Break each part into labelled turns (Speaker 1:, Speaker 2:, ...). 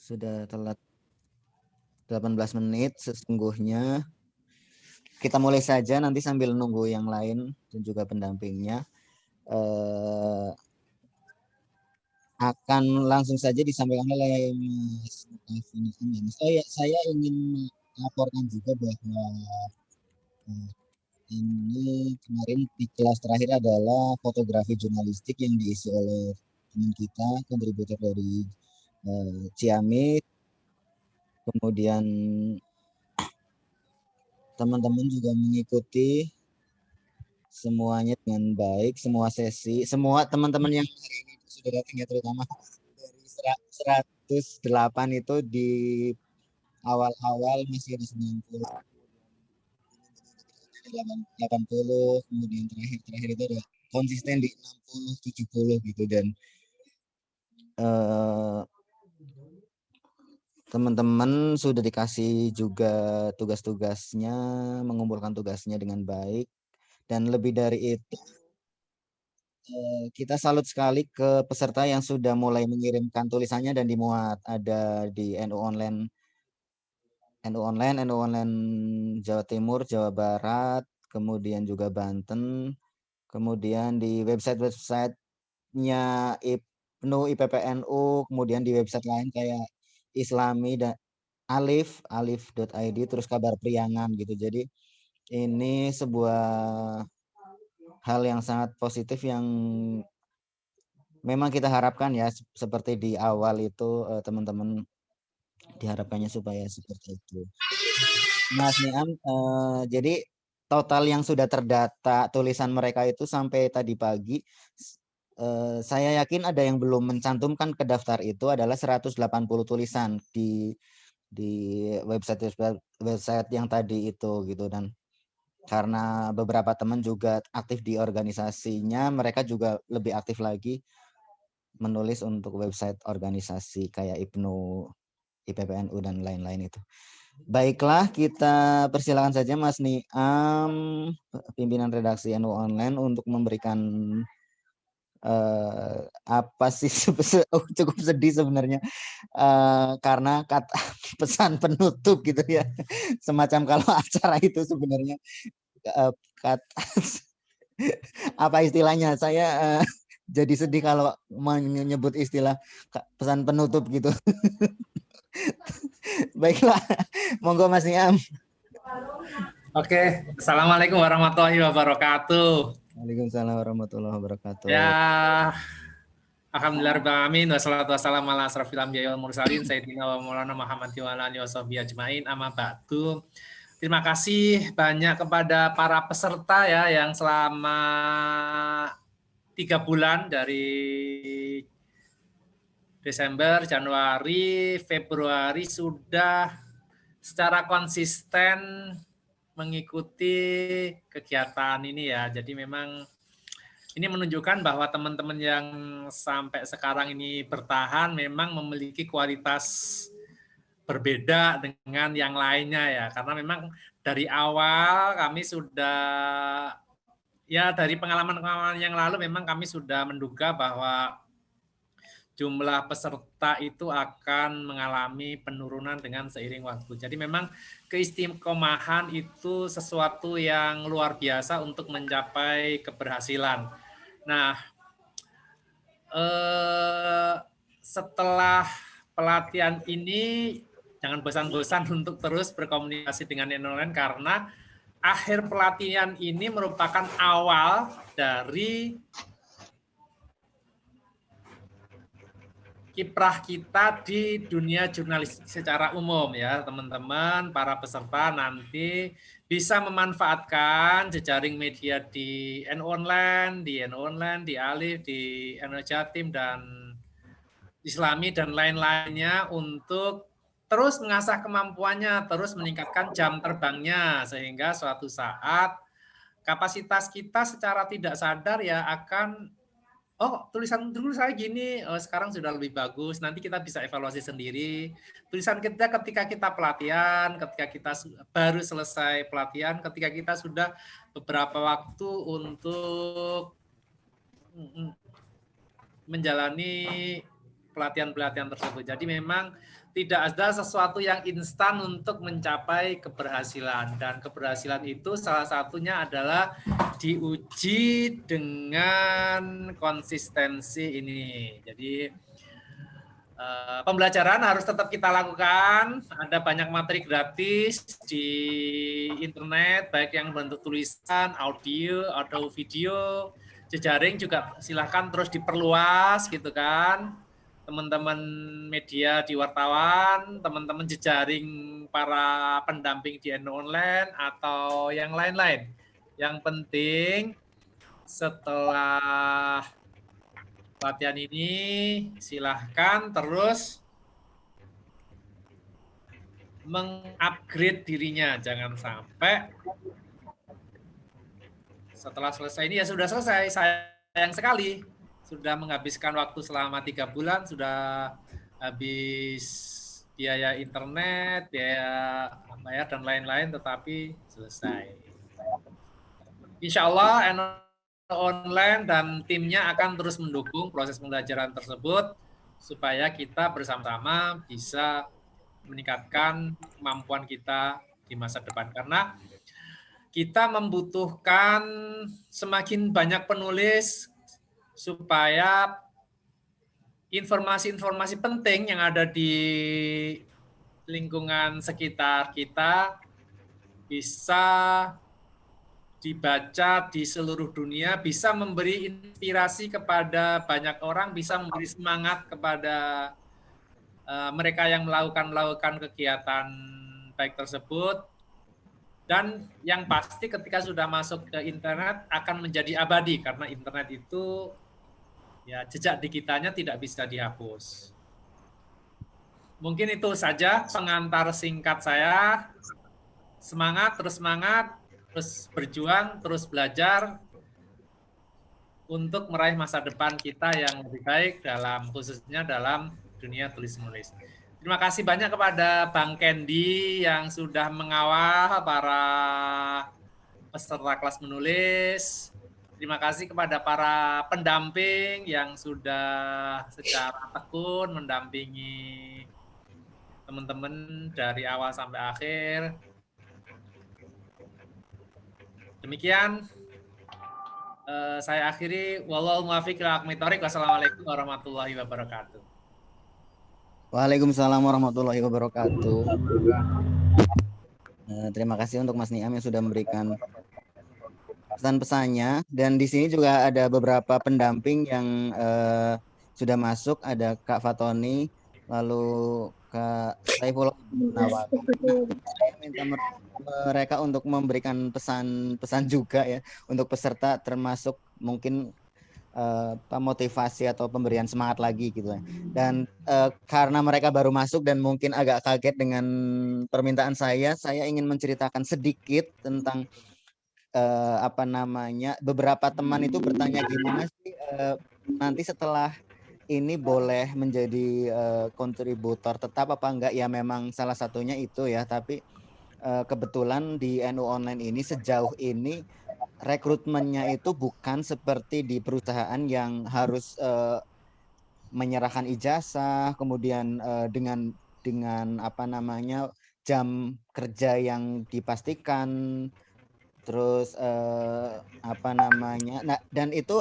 Speaker 1: sudah telat 18 menit sesungguhnya. Kita mulai saja nanti sambil nunggu yang lain dan juga pendampingnya. Akan langsung saja disampaikan oleh Mas Alvin Amin. Saya ingin melaporkan juga bahwa ini kemarin di kelas terakhir adalah fotografi jurnalistik yang diisi oleh teman kita, kontributor dari Ciamis. Kemudian teman-teman juga mengikuti semuanya dengan baik, semua sesi, semua teman-teman yang hari ini sudah datang ya, terutama dari 108 itu di awal-awal masih ada 90, 80, kemudian terakhir itu ada konsisten di 60, 70 gitu, dan teman-teman sudah dikasih juga tugas-tugasnya, mengumpulkan tugasnya dengan baik, dan lebih dari itu kita salut sekali ke peserta yang sudah mulai mengirimkan tulisannya dan dimuat. Ada di NU Online Jawa Timur, Jawa Barat, kemudian juga Banten, kemudian di website-websitenya IPNU, IPPNU, kemudian di website lain kayak Islami dan alif.id, terus Kabar Priangan gitu. Jadi ini sebuah hal yang sangat positif yang memang kita harapkan ya, seperti di awal itu teman-teman diharapkannya supaya seperti itu. Mas Niam, jadi total yang sudah terdata tulisan mereka itu sampai tadi pagi, saya yakin ada yang belum mencantumkan ke daftar itu adalah 180 tulisan di website yang tadi itu gitu. Dan karena beberapa teman juga aktif di organisasinya, mereka juga lebih aktif lagi menulis untuk website organisasi kayak IPNU, IPPNU dan lain-lain itu. Baiklah, kita persilakan saja Mas Niam, pimpinan redaksi NU Online, untuk memberikan apa sih cukup sedih sebenarnya karena kata pesan penutup gitu ya, semacam kalau acara itu sebenarnya kata apa istilahnya, saya jadi sedih kalau menyebut istilah pesan penutup gitu. Baiklah, monggo Mas Niam.
Speaker 2: Oke, Assalamualaikum warahmatullahi wabarakatuh.
Speaker 1: Waalaikumsalam warahmatullahi wabarakatuh.
Speaker 2: Ya, alhamdulillahirrahmanirrahim. Wassalatu wassalamu ala asrofil anbiya'i wal mursalin sayyidina wa maulana Muhammad wa ala alihi washabbihi ajmain. Amma ba'du. Terima kasih banyak kepada para peserta ya yang selama 3 bulan dari Desember, Januari, Februari sudah secara konsisten mengikuti kegiatan ini ya. Jadi memang ini menunjukkan bahwa teman-teman yang sampai sekarang ini bertahan memang memiliki kualitas berbeda dengan yang lainnya ya. Karena memang dari awal kami sudah, ya dari pengalaman-pengalaman yang lalu memang kami sudah menduga bahwa jumlah peserta itu akan mengalami penurunan dengan seiring waktu. Jadi memang keistiqomahan itu sesuatu yang luar biasa untuk mencapai keberhasilan. Nah, setelah pelatihan ini jangan bosan-bosan untuk terus berkomunikasi dengan online karena akhir pelatihan ini merupakan awal dari kiprah kita di dunia jurnalistik secara umum ya teman-teman. Para peserta nanti bisa memanfaatkan jejaring media di NU Online, di Alif, di NU Jatim dan Islami dan lain-lainnya untuk terus mengasah kemampuannya, terus meningkatkan jam terbangnya sehingga suatu saat kapasitas kita secara tidak sadar ya akan tulisan dulu saya gini, sekarang sudah lebih bagus. Nanti kita bisa evaluasi sendiri. Tulisan kita ketika kita pelatihan, ketika kita baru selesai pelatihan, ketika kita sudah beberapa waktu untuk menjalani pelatihan-pelatihan tersebut. Jadi memang tidak ada sesuatu yang instan untuk mencapai keberhasilan, dan keberhasilan itu salah satunya adalah diuji dengan konsistensi ini. Jadi pembelajaran harus tetap kita lakukan. Ada banyak materi gratis di internet, baik yang bentuk tulisan, audio, atau video. Jejaring juga silahkan terus diperluas gitu kan. Teman-teman media di wartawan, teman-teman jejaring para pendamping di online atau yang lain-lain. Yang penting setelah latihan ini silahkan terus mengupgrade dirinya. Jangan sampai setelah selesai ini ya sudah selesai. Sayang sekali sudah menghabiskan waktu selama 3 bulan, sudah habis biaya internet, biaya dan lain-lain, tetapi selesai. Insya Allah online dan timnya akan terus mendukung proses pembelajaran tersebut supaya kita bersama-sama bisa meningkatkan kemampuan kita di masa depan. Karena kita membutuhkan semakin banyak penulis supaya informasi-informasi penting yang ada di lingkungan sekitar kita bisa dibaca di seluruh dunia, bisa memberi inspirasi kepada banyak orang, bisa memberi semangat kepada mereka yang melakukan kegiatan baik tersebut. Dan yang pasti ketika sudah masuk ke internet akan menjadi abadi, karena internet itu ya jejak digitalnya tidak bisa dihapus. Mungkin itu saja pengantar singkat saya. Semangat, terus berjuang, terus belajar untuk meraih masa depan kita yang lebih baik khususnya dalam dunia tulis-menulis. Terima kasih banyak kepada Bang Kendi yang sudah mengawal para peserta kelas menulis. Terima kasih kepada para pendamping yang sudah secara tekun mendampingi teman-teman dari awal sampai akhir. Demikian saya akhiri. Wallahul muwaffiq ila aqwamit thoriq. Wassalamualaikum warahmatullahi wabarakatuh.
Speaker 1: Waalaikumsalam warahmatullahi wabarakatuh. Terima kasih untuk Mas Niam yang sudah memberikan pesan-pesannya, dan di sini juga ada beberapa pendamping yang sudah masuk. Ada Kak Fatoni, lalu Kak Saifullah Nawawi. Saya minta mereka untuk memberikan pesan-pesan juga ya untuk peserta, termasuk mungkin motivasi atau pemberian semangat lagi gitu ya. Dan karena mereka baru masuk dan mungkin agak kaget dengan permintaan saya ingin menceritakan sedikit tentang beberapa teman itu bertanya gimana sih nanti setelah ini boleh menjadi kontributor tetap apa enggak. Ya memang salah satunya itu ya, tapi kebetulan di NU Online ini sejauh ini rekrutmennya itu bukan seperti di perusahaan yang harus menyerahkan ijazah, kemudian dengan jam kerja yang dipastikan, terus dan itu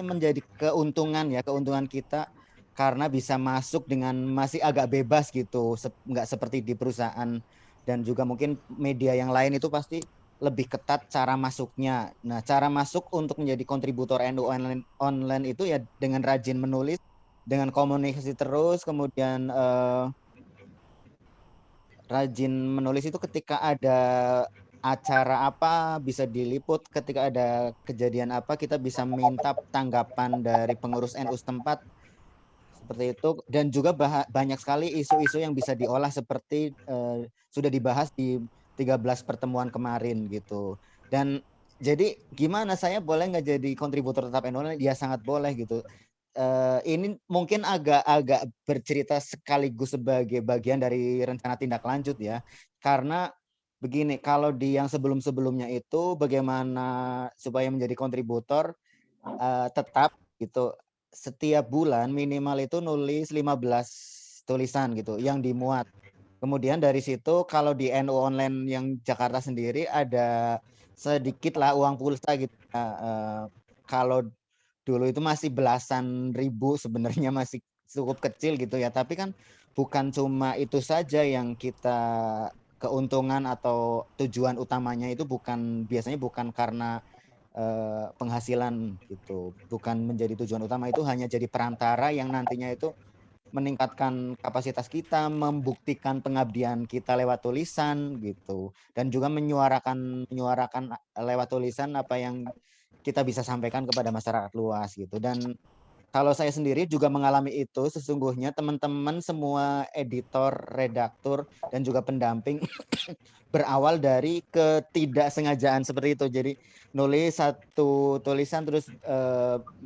Speaker 1: menjadi keuntungan kita karena bisa masuk dengan masih agak bebas gitu, nggak seperti di perusahaan. Dan juga mungkin media yang lain itu pasti lebih ketat cara masuknya. Nah, cara masuk untuk menjadi kontributor NU online itu ya dengan rajin menulis, dengan komunikasi terus, kemudian rajin menulis itu ketika ada acara apa bisa diliput, ketika ada kejadian apa kita bisa minta tanggapan dari pengurus NU setempat seperti itu. Dan juga banyak sekali isu-isu yang bisa diolah seperti sudah dibahas di 13 pertemuan kemarin gitu. Dan jadi gimana, saya boleh nggak jadi kontributor tetap NU? Ya sangat boleh gitu. Ini mungkin agak bercerita sekaligus sebagai bagian dari rencana tindak lanjut ya. Karena begini, kalau di yang sebelum-sebelumnya itu bagaimana supaya menjadi kontributor tetap gitu. setiap bulan minimal itu nulis 15 tulisan gitu yang dimuat. Kemudian dari situ kalau di NU online yang Jakarta sendiri ada sedikit lah uang pulsa gitu. Kalau dulu itu masih belasan ribu sebenarnya masih cukup kecil gitu ya. Tapi kan bukan cuma itu saja yang kita keuntungan atau tujuan utamanya itu biasanya bukan karena penghasilan gitu, bukan menjadi tujuan utama, itu hanya jadi perantara yang nantinya itu meningkatkan kapasitas kita, membuktikan pengabdian kita lewat tulisan gitu, dan juga menyuarakan lewat tulisan apa yang kita bisa sampaikan kepada masyarakat luas gitu. Dan kalau saya sendiri juga mengalami itu, sesungguhnya teman-teman semua editor, redaktur, dan juga pendamping berawal dari ketidaksengajaan seperti itu. Jadi nulis satu tulisan terus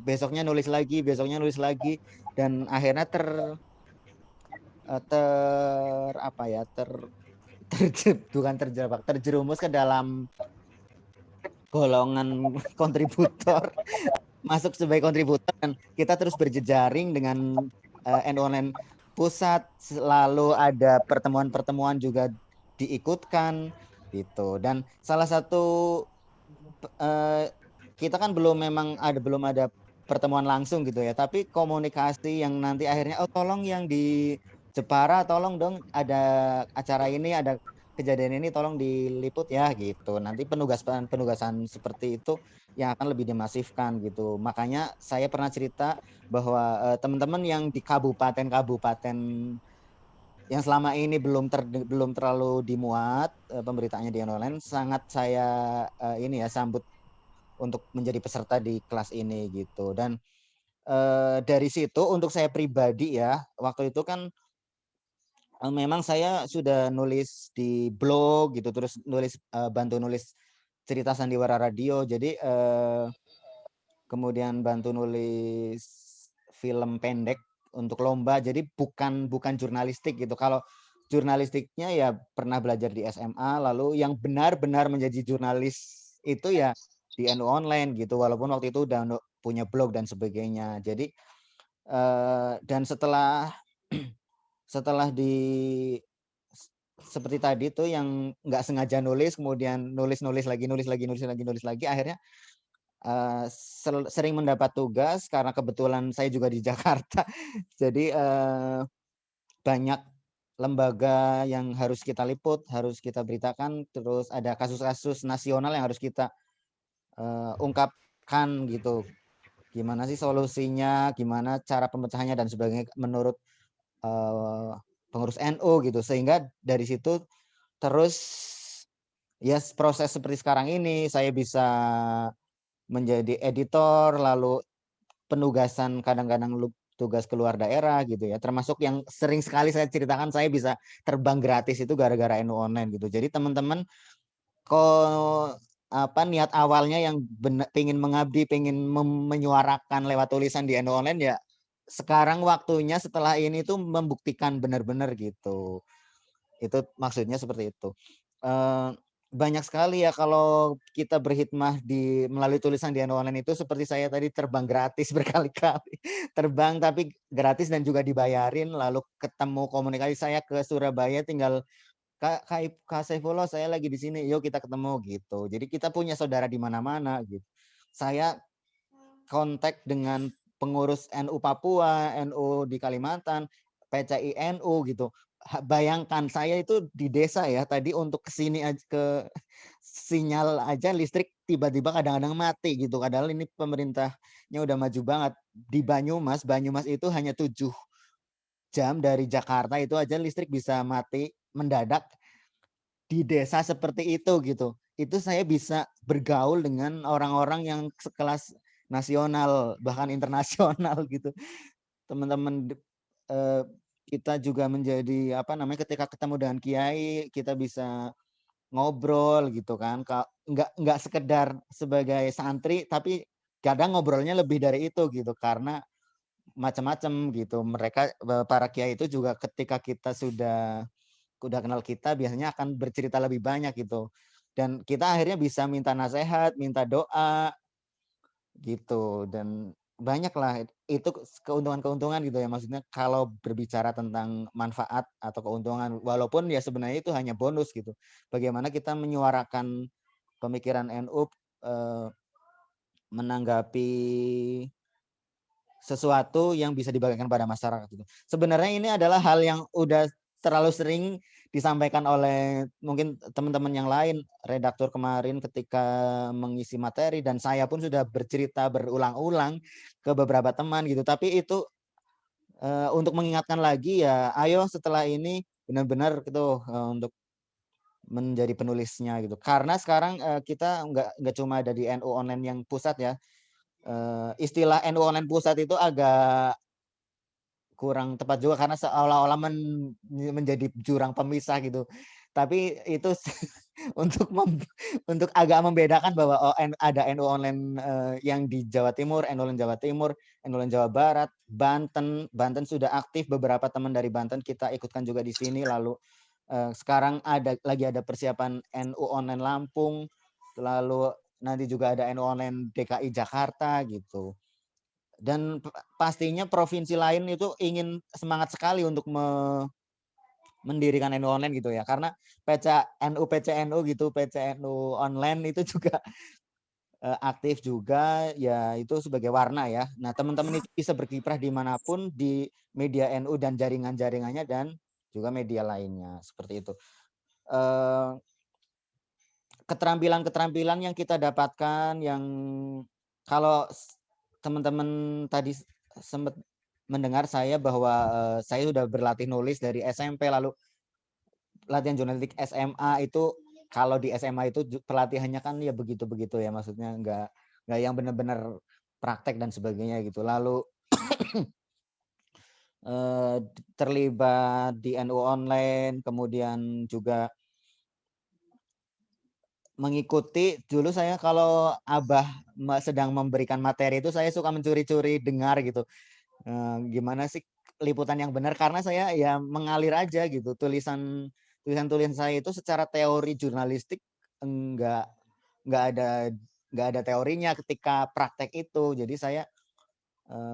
Speaker 1: besoknya nulis lagi, dan akhirnya bukan terjebak, terjerumus ke dalam golongan kontributor, masuk sebagai kontributor, dan kita terus berjejaring dengan NU Online pusat, selalu ada pertemuan-pertemuan juga diikutkan gitu. Dan salah satu kita kan belum ada pertemuan langsung gitu ya, tapi komunikasi yang nanti akhirnya tolong yang di Jepara tolong dong ada acara ini, ada kejadian ini tolong diliput ya gitu. Nanti penugasan seperti itu yang akan lebih dimasifkan gitu. Makanya saya pernah cerita bahwa teman-teman yang di kabupaten-kabupaten yang selama ini belum terlalu dimuat pemberitaannya di online, sangat saya sambut untuk menjadi peserta di kelas ini gitu. Dan dari situ untuk saya pribadi ya, waktu itu kan memang saya sudah nulis di blog gitu, terus bantu nulis cerita sandiwara radio. Jadi kemudian bantu nulis film pendek untuk lomba. Jadi bukan jurnalistik gitu. Kalau jurnalistiknya ya pernah belajar di SMA, lalu yang benar-benar menjadi jurnalis itu ya di NU Online gitu. Walaupun waktu itu udah punya blog dan sebagainya. Jadi dan setelah seperti tadi tuh yang nggak sengaja nulis, kemudian nulis lagi, akhirnya sering mendapat tugas karena kebetulan saya juga di Jakarta. Jadi banyak lembaga yang harus kita liput, harus kita beritakan, terus ada kasus-kasus nasional yang harus kita ungkapkan gitu. Gimana sih solusinya, gimana cara pemecahannya dan sebagainya menurut pengurus NU gitu. Sehingga dari situ terus ya proses seperti sekarang ini saya bisa menjadi editor, lalu penugasan kadang-kadang tugas keluar daerah gitu ya, termasuk yang sering sekali saya ceritakan, saya bisa terbang gratis itu gara-gara NU Online gitu. Jadi teman-teman kok niat awalnya yang pengen mengabdi, pengen menyuarakan lewat tulisan di NU Online, ya sekarang waktunya setelah ini tuh membuktikan benar-benar gitu. Itu maksudnya seperti itu. Banyak sekali ya kalau kita berkhidmah melalui tulisan di online itu, seperti saya tadi terbang gratis berkali-kali. Terbang tapi gratis dan juga dibayarin, lalu ketemu komunikasi, saya ke Surabaya tinggal Kak Saifullah saya lagi di sini, yuk kita ketemu gitu. Jadi kita punya saudara di mana-mana gitu. Saya kontak dengan pengurus NU Papua, NU di Kalimantan, PCI NU gitu. Bayangkan saya itu di desa ya, tadi untuk kesini aja, ke sinyal aja listrik tiba-tiba kadang-kadang mati gitu. Padahal ini pemerintahnya udah maju banget. Di Banyumas itu hanya 7 jam dari Jakarta, itu aja listrik bisa mati mendadak. Di desa seperti itu gitu, itu saya bisa bergaul dengan orang-orang yang sekelas nasional bahkan internasional gitu. Teman-teman kita juga menjadi ketika ketemu dengan kiai kita bisa ngobrol gitu kan, nggak sekedar sebagai santri, tapi kadang ngobrolnya lebih dari itu gitu, karena macam-macam gitu. Mereka para kiai itu juga ketika kita sudah kenal kita biasanya akan bercerita lebih banyak gitu. Dan kita akhirnya bisa minta nasihat, minta doa gitu, dan banyak lah itu keuntungan-keuntungan gitu ya, maksudnya kalau berbicara tentang manfaat atau keuntungan, walaupun ya sebenarnya itu hanya bonus gitu. Bagaimana kita menyuarakan pemikiran NU menanggapi sesuatu yang bisa dibagikan pada masyarakat itu. Sebenarnya ini adalah hal yang udah terlalu sering disampaikan oleh mungkin teman-teman yang lain, redaktur kemarin ketika mengisi materi, dan saya pun sudah bercerita berulang-ulang ke beberapa teman gitu. Tapi itu untuk mengingatkan lagi ya, ayo setelah ini benar-benar gitu untuk menjadi penulisnya gitu. Karena sekarang kita nggak cuma ada di NU Online yang pusat ya. Istilah NU Online pusat itu agak kurang tepat juga karena seolah-olah menjadi jurang pemisah gitu. Tapi itu untuk untuk agak membedakan bahwa ada NU Online yang di Jawa Timur, NU Online Jawa Timur, NU Online Jawa Barat, Banten. Banten sudah aktif, beberapa teman dari Banten kita ikutkan juga di sini. Lalu sekarang lagi ada persiapan NU Online Lampung, lalu nanti juga ada NU Online DKI Jakarta gitu. Dan pastinya provinsi lain itu ingin semangat sekali untuk mendirikan NU Online gitu ya, karena PCNU gitu, PCNU Online itu juga aktif juga ya, itu sebagai warna ya. Nah teman-teman itu bisa berkiprah dimanapun di media NU dan jaringan-jaringannya dan juga media lainnya seperti itu. Keterampilan-keterampilan yang kita dapatkan yang kalau teman-teman tadi sempat mendengar saya bahwa saya sudah berlatih nulis dari SMP, lalu latihan jurnalistik SMA itu, kalau di SMA itu pelatihannya kan ya begitu-begitu ya, maksudnya nggak yang benar-benar praktek dan sebagainya gitu. Lalu terlibat di NU Online, kemudian juga mengikuti dulu saya kalau Abah sedang memberikan materi itu saya suka mencuri-curi dengar gitu. Gimana sih liputan yang benar, karena saya ya mengalir aja gitu. Tulisan saya itu secara teori jurnalistik enggak enggak ada enggak ada teorinya ketika praktek itu. Jadi saya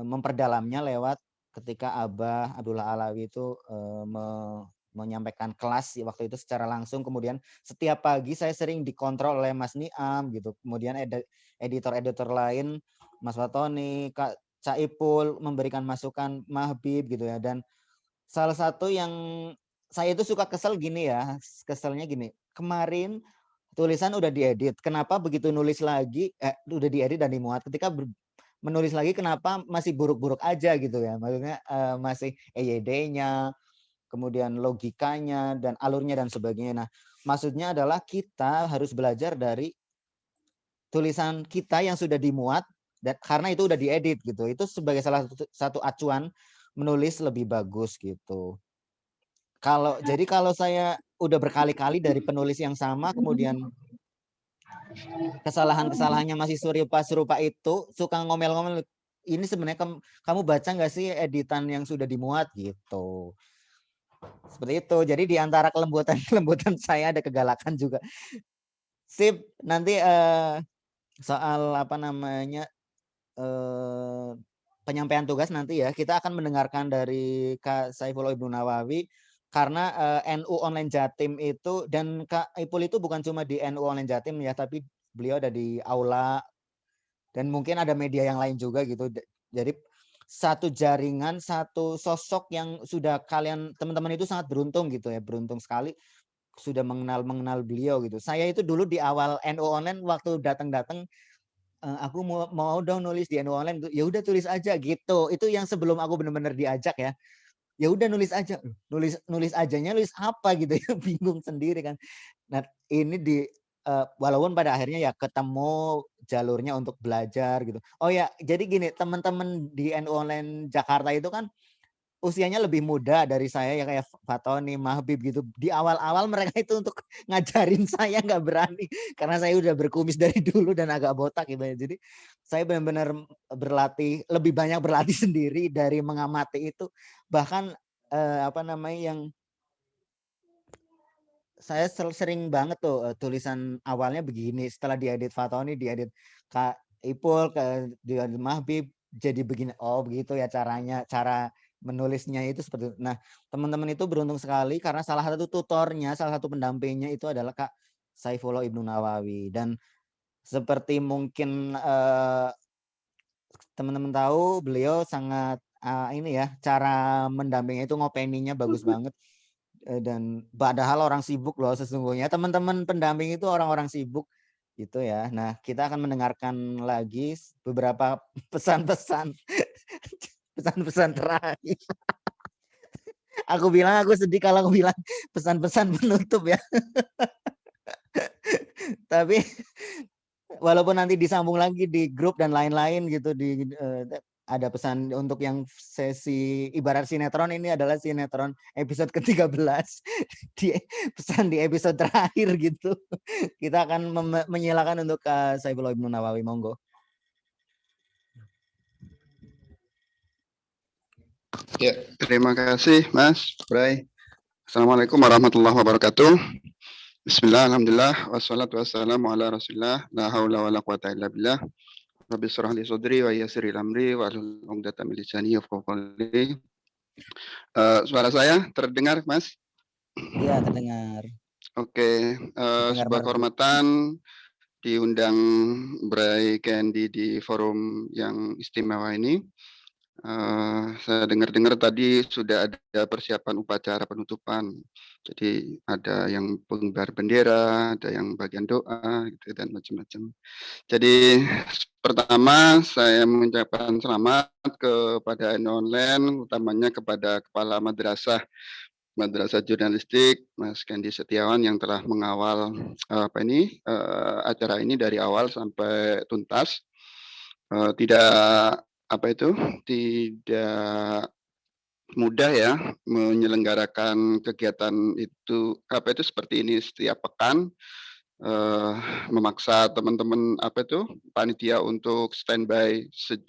Speaker 1: memperdalamnya lewat ketika Abah Abdullah Alawi itu menyampaikan kelas waktu itu secara langsung. Kemudian setiap pagi saya sering dikontrol oleh Mas Niam gitu. Kemudian editor-editor lain, Mas Watoni, Kak Caipul memberikan masukan, Mahbib gitu ya. Dan salah satu yang saya itu suka kesel gini ya, keselnya gini. Kemarin tulisan udah diedit, kenapa begitu nulis lagi udah diedit dan dimuat, ketika menulis lagi kenapa masih buruk-buruk aja gitu ya. Maksudnya masih EYD-nya, kemudian logikanya dan alurnya dan sebagainya. Nah, maksudnya adalah kita harus belajar dari tulisan kita yang sudah dimuat dan karena itu udah diedit gitu. Itu sebagai salah satu acuan menulis lebih bagus gitu. Kalau saya udah berkali-kali dari penulis yang sama, kemudian kesalahan-kesalahannya masih serupa itu, suka ngomel-ngomel, ini sebenarnya kamu baca nggak sih editan yang sudah dimuat gitu. Seperti itu. Jadi di antara kelembutan saya ada kegalakan juga. Sip, nanti soal apa namanya penyampaian tugas nanti ya, kita akan mendengarkan dari Kak Saifullah Ibnu Nawawi, karena NU Online Jatim itu, dan Kak Ipul itu bukan cuma di NU Online Jatim ya, tapi beliau ada di aula dan mungkin ada media yang lain juga gitu. Jadi satu jaringan, satu sosok yang sudah kalian teman-teman itu sangat beruntung gitu ya, beruntung sekali sudah mengenal beliau gitu. Saya itu dulu di awal NU Online waktu datang-datang, aku mau dong nulis di NU Online, ya udah tulis aja gitu. Itu yang sebelum aku benar-benar diajak ya. Ya udah nulis aja. Nulis ajanya nulis apa gitu ya, bingung sendiri kan. Nah, ini walaupun pada akhirnya ya ketemu jalurnya untuk belajar gitu. Oh ya, jadi gini, teman-teman di NU Online Jakarta itu kan usianya lebih muda dari saya ya, kayak Fatoni, Mahbib gitu. Di awal-awal mereka itu untuk ngajarin saya nggak berani karena saya udah berkumis dari dulu dan agak botak gitu ya. Jadi saya benar-benar lebih banyak berlatih sendiri dari mengamati itu. Bahkan apa namanya yang saya sering banget tuh tulisan awalnya begini, setelah diedit Fatoni, diedit Kak Ipul, diedit Mahbib, jadi begini, oh begitu ya caranya, cara menulisnya itu seperti itu. Nah, teman-teman itu beruntung sekali karena salah satu tutornya, salah satu pendampingnya itu adalah Kak Saifullah Ibnu Nawawi. Dan seperti mungkin teman-teman tahu, beliau sangat ini ya, cara mendampingi itu ngopeninya bagus banget. Dan padahal orang sibuk loh sesungguhnya, teman-teman pendamping itu orang-orang sibuk gitu ya. Nah, kita akan mendengarkan lagi beberapa pesan-pesan pesan-pesan terakhir. Aku bilang aku sedih kalau aku bilang pesan-pesan penutup ya. Tapi walaupun nanti disambung lagi di grup dan lain-lain gitu ada pesan untuk yang sesi ibarat sinetron, ini adalah sinetron episode ke-13 di pesan di episode terakhir gitu. Kita akan menyilakan untuk Saifullah Ibnu Nawawi, monggo.
Speaker 3: Ya, terima kasih Mas Bray. Assalamualaikum warahmatullahi wabarakatuh. Bismillah, alhamdulillah, wassalatu wassalamu ala rasulillah, la hawla wa la quwata illa billah. Rabbi syrah li sadri wa yassir li amri wa hlul 'uqdatam min lisani yafqahu qawli. Suara saya terdengar, Mas?
Speaker 1: Iya, terdengar.
Speaker 3: Oke, sebuah kehormatan diundang Bray Candy di forum yang istimewa ini. Saya dengar-dengar tadi sudah ada persiapan upacara penutupan. Jadi ada yang pengibar bendera, ada yang bagian doa, gitu dan macam-macam. Jadi pertama saya mengucapkan selamat kepada online, utamanya kepada Kepala Madrasah Jurnalistik Mas Candy Setiawan yang telah mengawal acara ini dari awal sampai tuntas. Tidak mudah ya menyelenggarakan kegiatan itu seperti ini setiap pekan, memaksa teman-teman panitia untuk standby 1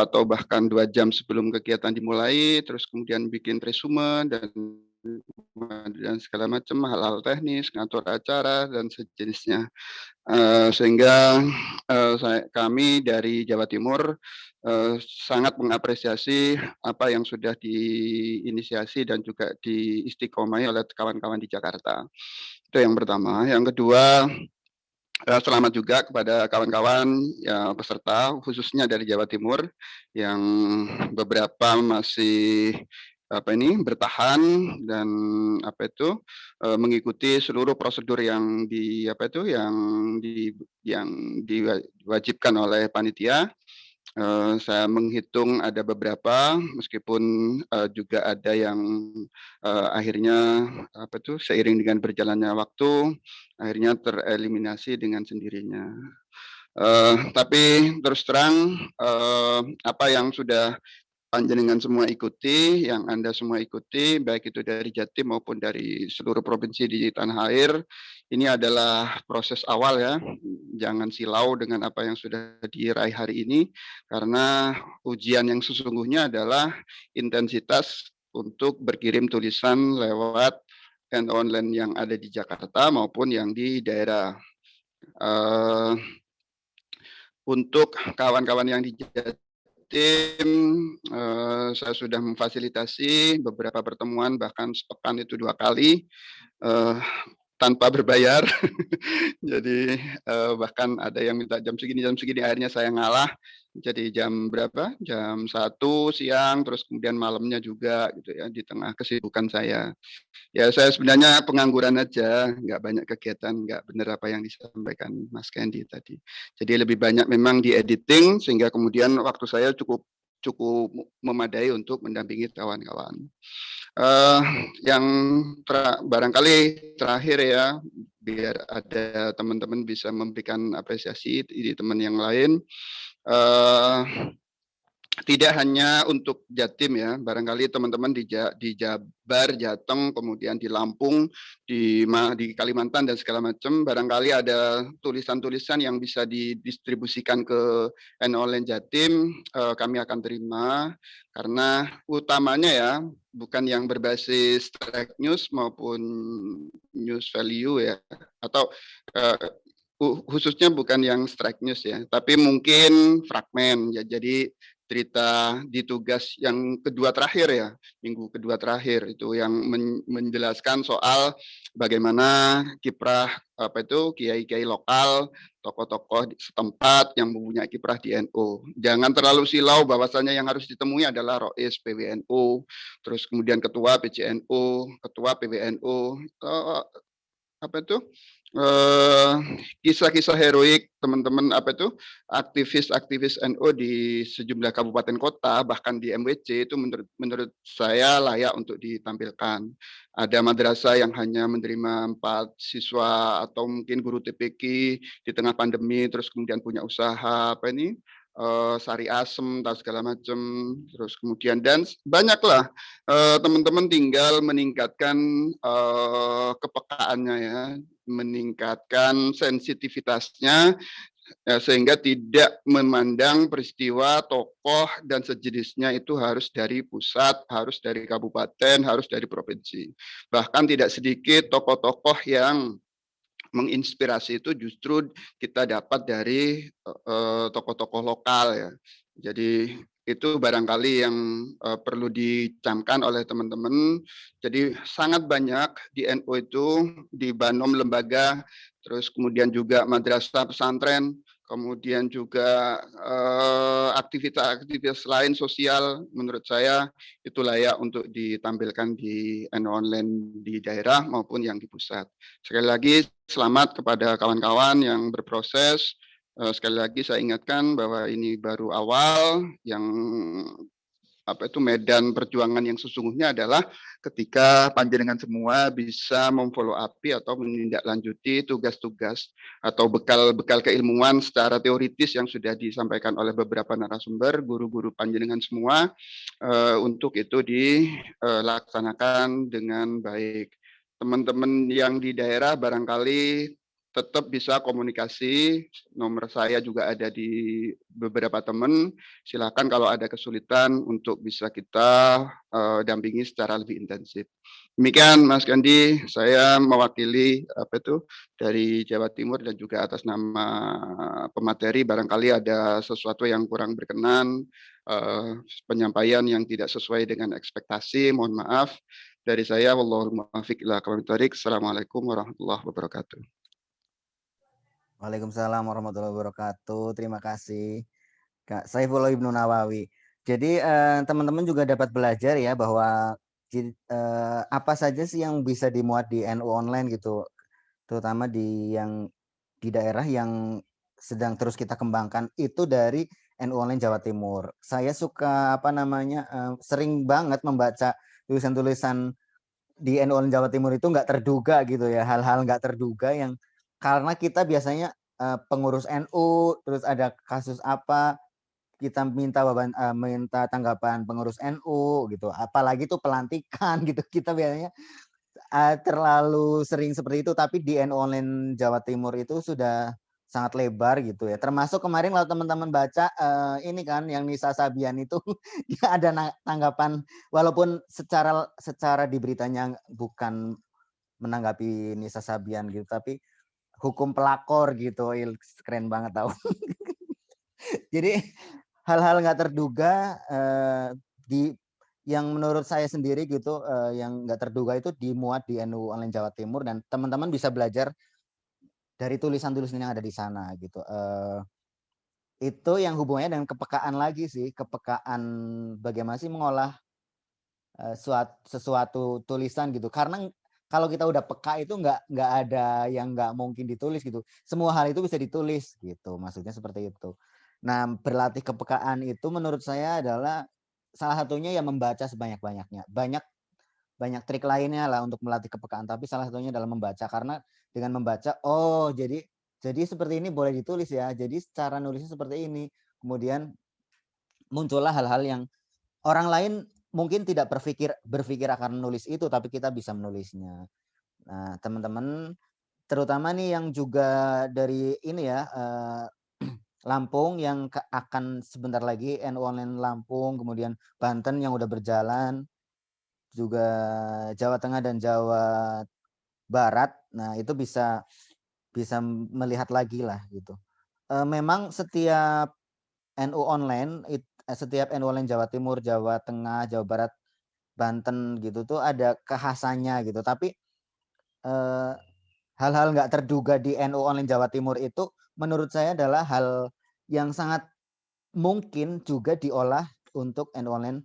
Speaker 3: atau bahkan 2 jam sebelum kegiatan dimulai, terus kemudian bikin resume dan segala macam hal-hal teknis, ngatur acara dan sejenisnya. Sehingga kami dari Jawa Timur sangat mengapresiasi apa yang sudah diinisiasi dan juga diistiqomai oleh kawan-kawan di Jakarta. Itu yang pertama. Yang kedua, selamat juga kepada kawan-kawan ya, peserta khususnya dari Jawa Timur yang beberapa masih bertahan dan mengikuti seluruh prosedur yang diwajibkan oleh panitia. Saya menghitung ada beberapa, meskipun juga ada yang akhirnya seiring dengan berjalannya waktu akhirnya tereliminasi dengan sendirinya. Tapi terus terang apa yang sudah panjenengan semua ikuti, yang Anda semua ikuti, baik itu dari Jatim maupun dari seluruh provinsi di tanah air, ini adalah proses awal ya. Jangan silau dengan apa yang sudah diraih hari ini, karena ujian yang sesungguhnya adalah intensitas untuk berkirim tulisan lewat online yang ada di Jakarta maupun yang di daerah. Untuk kawan-kawan yang di Jatim, saya sudah memfasilitasi beberapa pertemuan, bahkan sepekan itu 2 kali tanpa berbayar. Jadi bahkan ada yang minta jam segini, akhirnya saya ngalah. Jadi jam berapa? Jam 1 siang, terus kemudian malamnya juga gitu ya, di tengah kesibukan saya. Ya saya sebenarnya pengangguran aja, nggak banyak kegiatan, nggak benar apa yang disampaikan Mas Candy tadi. Jadi lebih banyak memang di editing, sehingga kemudian waktu saya cukup memadai untuk mendampingi kawan-kawan. Yang barangkali terakhir ya, biar ada teman-teman bisa memberikan apresiasi di teman yang lain. Tidak hanya untuk Jatim ya, barangkali teman-teman di Jabar, Jateng, kemudian di Lampung, di Kalimantan dan segala macam, barangkali ada tulisan-tulisan yang bisa didistribusikan ke online Jatim, kami akan terima, karena utamanya ya, bukan yang berbasis track news maupun news value ya, atau khususnya bukan yang strike news ya, tapi mungkin fragmen ya. Jadi cerita di tugas yang kedua terakhir ya, minggu kedua terakhir itu yang menjelaskan soal bagaimana kiprah kiai-kiai lokal, tokoh-tokoh setempat yang mempunyai kiprah di NU. Jangan terlalu silau bahwasanya yang harus ditemui adalah Rois PWNU, terus kemudian ketua PCNU, ketua PWNU, kisah-kisah heroik teman-teman aktivis-aktivis NU di sejumlah kabupaten kota bahkan di MWC itu menurut saya layak untuk ditampilkan. Ada madrasah yang hanya menerima 4 siswa atau mungkin guru TPQ di tengah pandemi terus kemudian punya usaha sari asem atau segala macam, terus kemudian dan banyaklah teman-teman tinggal meningkatkan kepekaannya ya, meningkatkan sensitivitasnya sehingga tidak memandang peristiwa tokoh dan sejenisnya itu harus dari pusat, harus dari kabupaten, harus dari provinsi. Bahkan tidak sedikit tokoh-tokoh yang menginspirasi itu justru kita dapat dari tokoh-tokoh lokal ya. Jadi itu barangkali yang perlu dicamkan oleh teman-teman. Jadi sangat banyak di NU itu, di Banom lembaga, terus kemudian juga madrasah pesantren, kemudian juga aktivitas-aktivitas lain sosial menurut saya itu layak untuk ditampilkan di NU online di daerah maupun yang di pusat. Sekali lagi selamat kepada kawan-kawan yang berproses. Sekali lagi saya ingatkan bahwa ini baru awal, yang medan perjuangan yang sesungguhnya adalah ketika panjenengan semua bisa memfollow up atau menindaklanjuti tugas-tugas atau bekal keilmuan secara teoritis yang sudah disampaikan oleh beberapa narasumber, guru-guru panjenengan semua, untuk itu dilaksanakan dengan baik. Teman-teman yang di daerah barangkali tetap bisa komunikasi, nomor saya juga ada di beberapa teman, silakan kalau ada kesulitan untuk bisa kita dampingi secara lebih intensif. Demikian Mas Kandi, saya mewakili dari Jawa Timur dan juga atas nama pemateri barangkali ada sesuatu yang kurang berkenan, penyampaian yang tidak sesuai dengan ekspektasi, mohon maaf. Dari saya, wallahul muwaffiq ila aqwamit thoriq. Assalamualaikum warahmatullahi wabarakatuh.
Speaker 1: Waalaikumsalam warahmatullahi wabarakatuh. Terima kasih Kak Saifullah Ibnu Nawawi. Jadi teman-teman juga dapat belajar ya bahwa apa saja sih yang bisa dimuat di NU online gitu, terutama di daerah yang sedang terus kita kembangkan itu dari NU online Jawa Timur. Saya suka sering banget membaca tulisan-tulisan di NU online Jawa Timur itu nggak terduga gitu ya, hal-hal nggak terduga yang karena kita biasanya pengurus NU terus ada kasus apa kita minta tanggapan pengurus NU gitu, apalagi tuh pelantikan gitu, kita biasanya terlalu sering seperti itu, tapi di NU online Jawa Timur itu sudah sangat lebar gitu ya, termasuk kemarin kalau teman-teman baca ini kan yang Nisa Sabian itu dia ada tanggapan walaupun secara di beritanya bukan menanggapi Nisa Sabian gitu, tapi hukum pelakor gitu, keren banget tau. Jadi hal-hal nggak terduga yang menurut saya sendiri gitu, yang nggak terduga itu dimuat di NU online Jawa Timur dan teman-teman bisa belajar dari tulisan-tulisan yang ada di sana gitu. Itu yang hubungannya dengan kepekaan lagi sih, kepekaan bagaimana sih mengolah sesuatu tulisan gitu, karena kalau kita udah peka itu nggak ada yang nggak mungkin ditulis gitu, semua hal itu bisa ditulis gitu, maksudnya seperti itu. Nah, berlatih kepekaan itu menurut saya adalah salah satunya ya membaca sebanyak-banyaknya. Banyak trik lainnya lah untuk melatih kepekaan, tapi salah satunya adalah membaca, karena dengan membaca jadi seperti ini boleh ditulis ya, jadi cara nulisnya seperti ini, kemudian muncullah hal-hal yang orang lain mungkin tidak berpikir akan menulis itu, tapi kita bisa menulisnya. Nah, teman-teman terutama nih yang juga dari ini ya, Lampung yang akan sebentar lagi NU online Lampung, kemudian Banten yang udah berjalan, juga Jawa Tengah dan Jawa Barat. Nah, itu bisa melihat lagi lah gitu. Memang setiap NU online setiap NU Online Jawa Timur, Jawa Tengah, Jawa Barat, Banten gitu tuh ada kekhasannya gitu. Tapi hal-hal nggak terduga di NU Online Jawa Timur itu menurut saya adalah hal yang sangat mungkin juga diolah untuk NU Online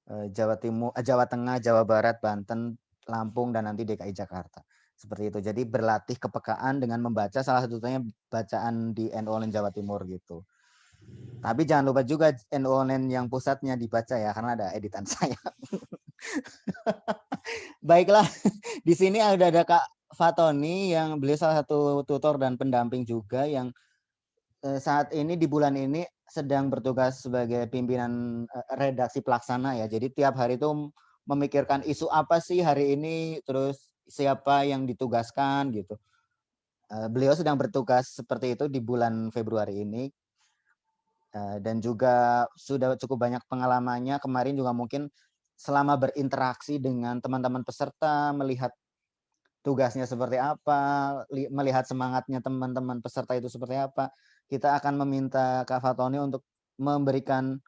Speaker 1: Jawa Timur, Jawa Tengah, Jawa Barat, Banten, Lampung, dan nanti DKI Jakarta. Seperti itu. Jadi berlatih kepekaan dengan membaca, salah satunya bacaan di NU Online Jawa Timur gitu. Tapi jangan lupa juga NU Online yang pusatnya dibaca ya, karena ada editan saya. Baiklah, di sini ada Kak Fatoni yang beliau salah satu tutor dan pendamping juga yang saat ini di bulan ini sedang bertugas sebagai pimpinan redaksi pelaksana ya. Jadi tiap hari itu memikirkan isu apa sih hari ini, terus siapa yang ditugaskan gitu. Beliau sedang bertugas seperti itu di bulan Februari ini. Dan juga sudah cukup banyak pengalamannya. Kemarin juga mungkin selama berinteraksi dengan teman-teman peserta, melihat tugasnya seperti apa, melihat semangatnya teman-teman peserta itu seperti apa, kita akan meminta Kak Fatoni untuk memberikan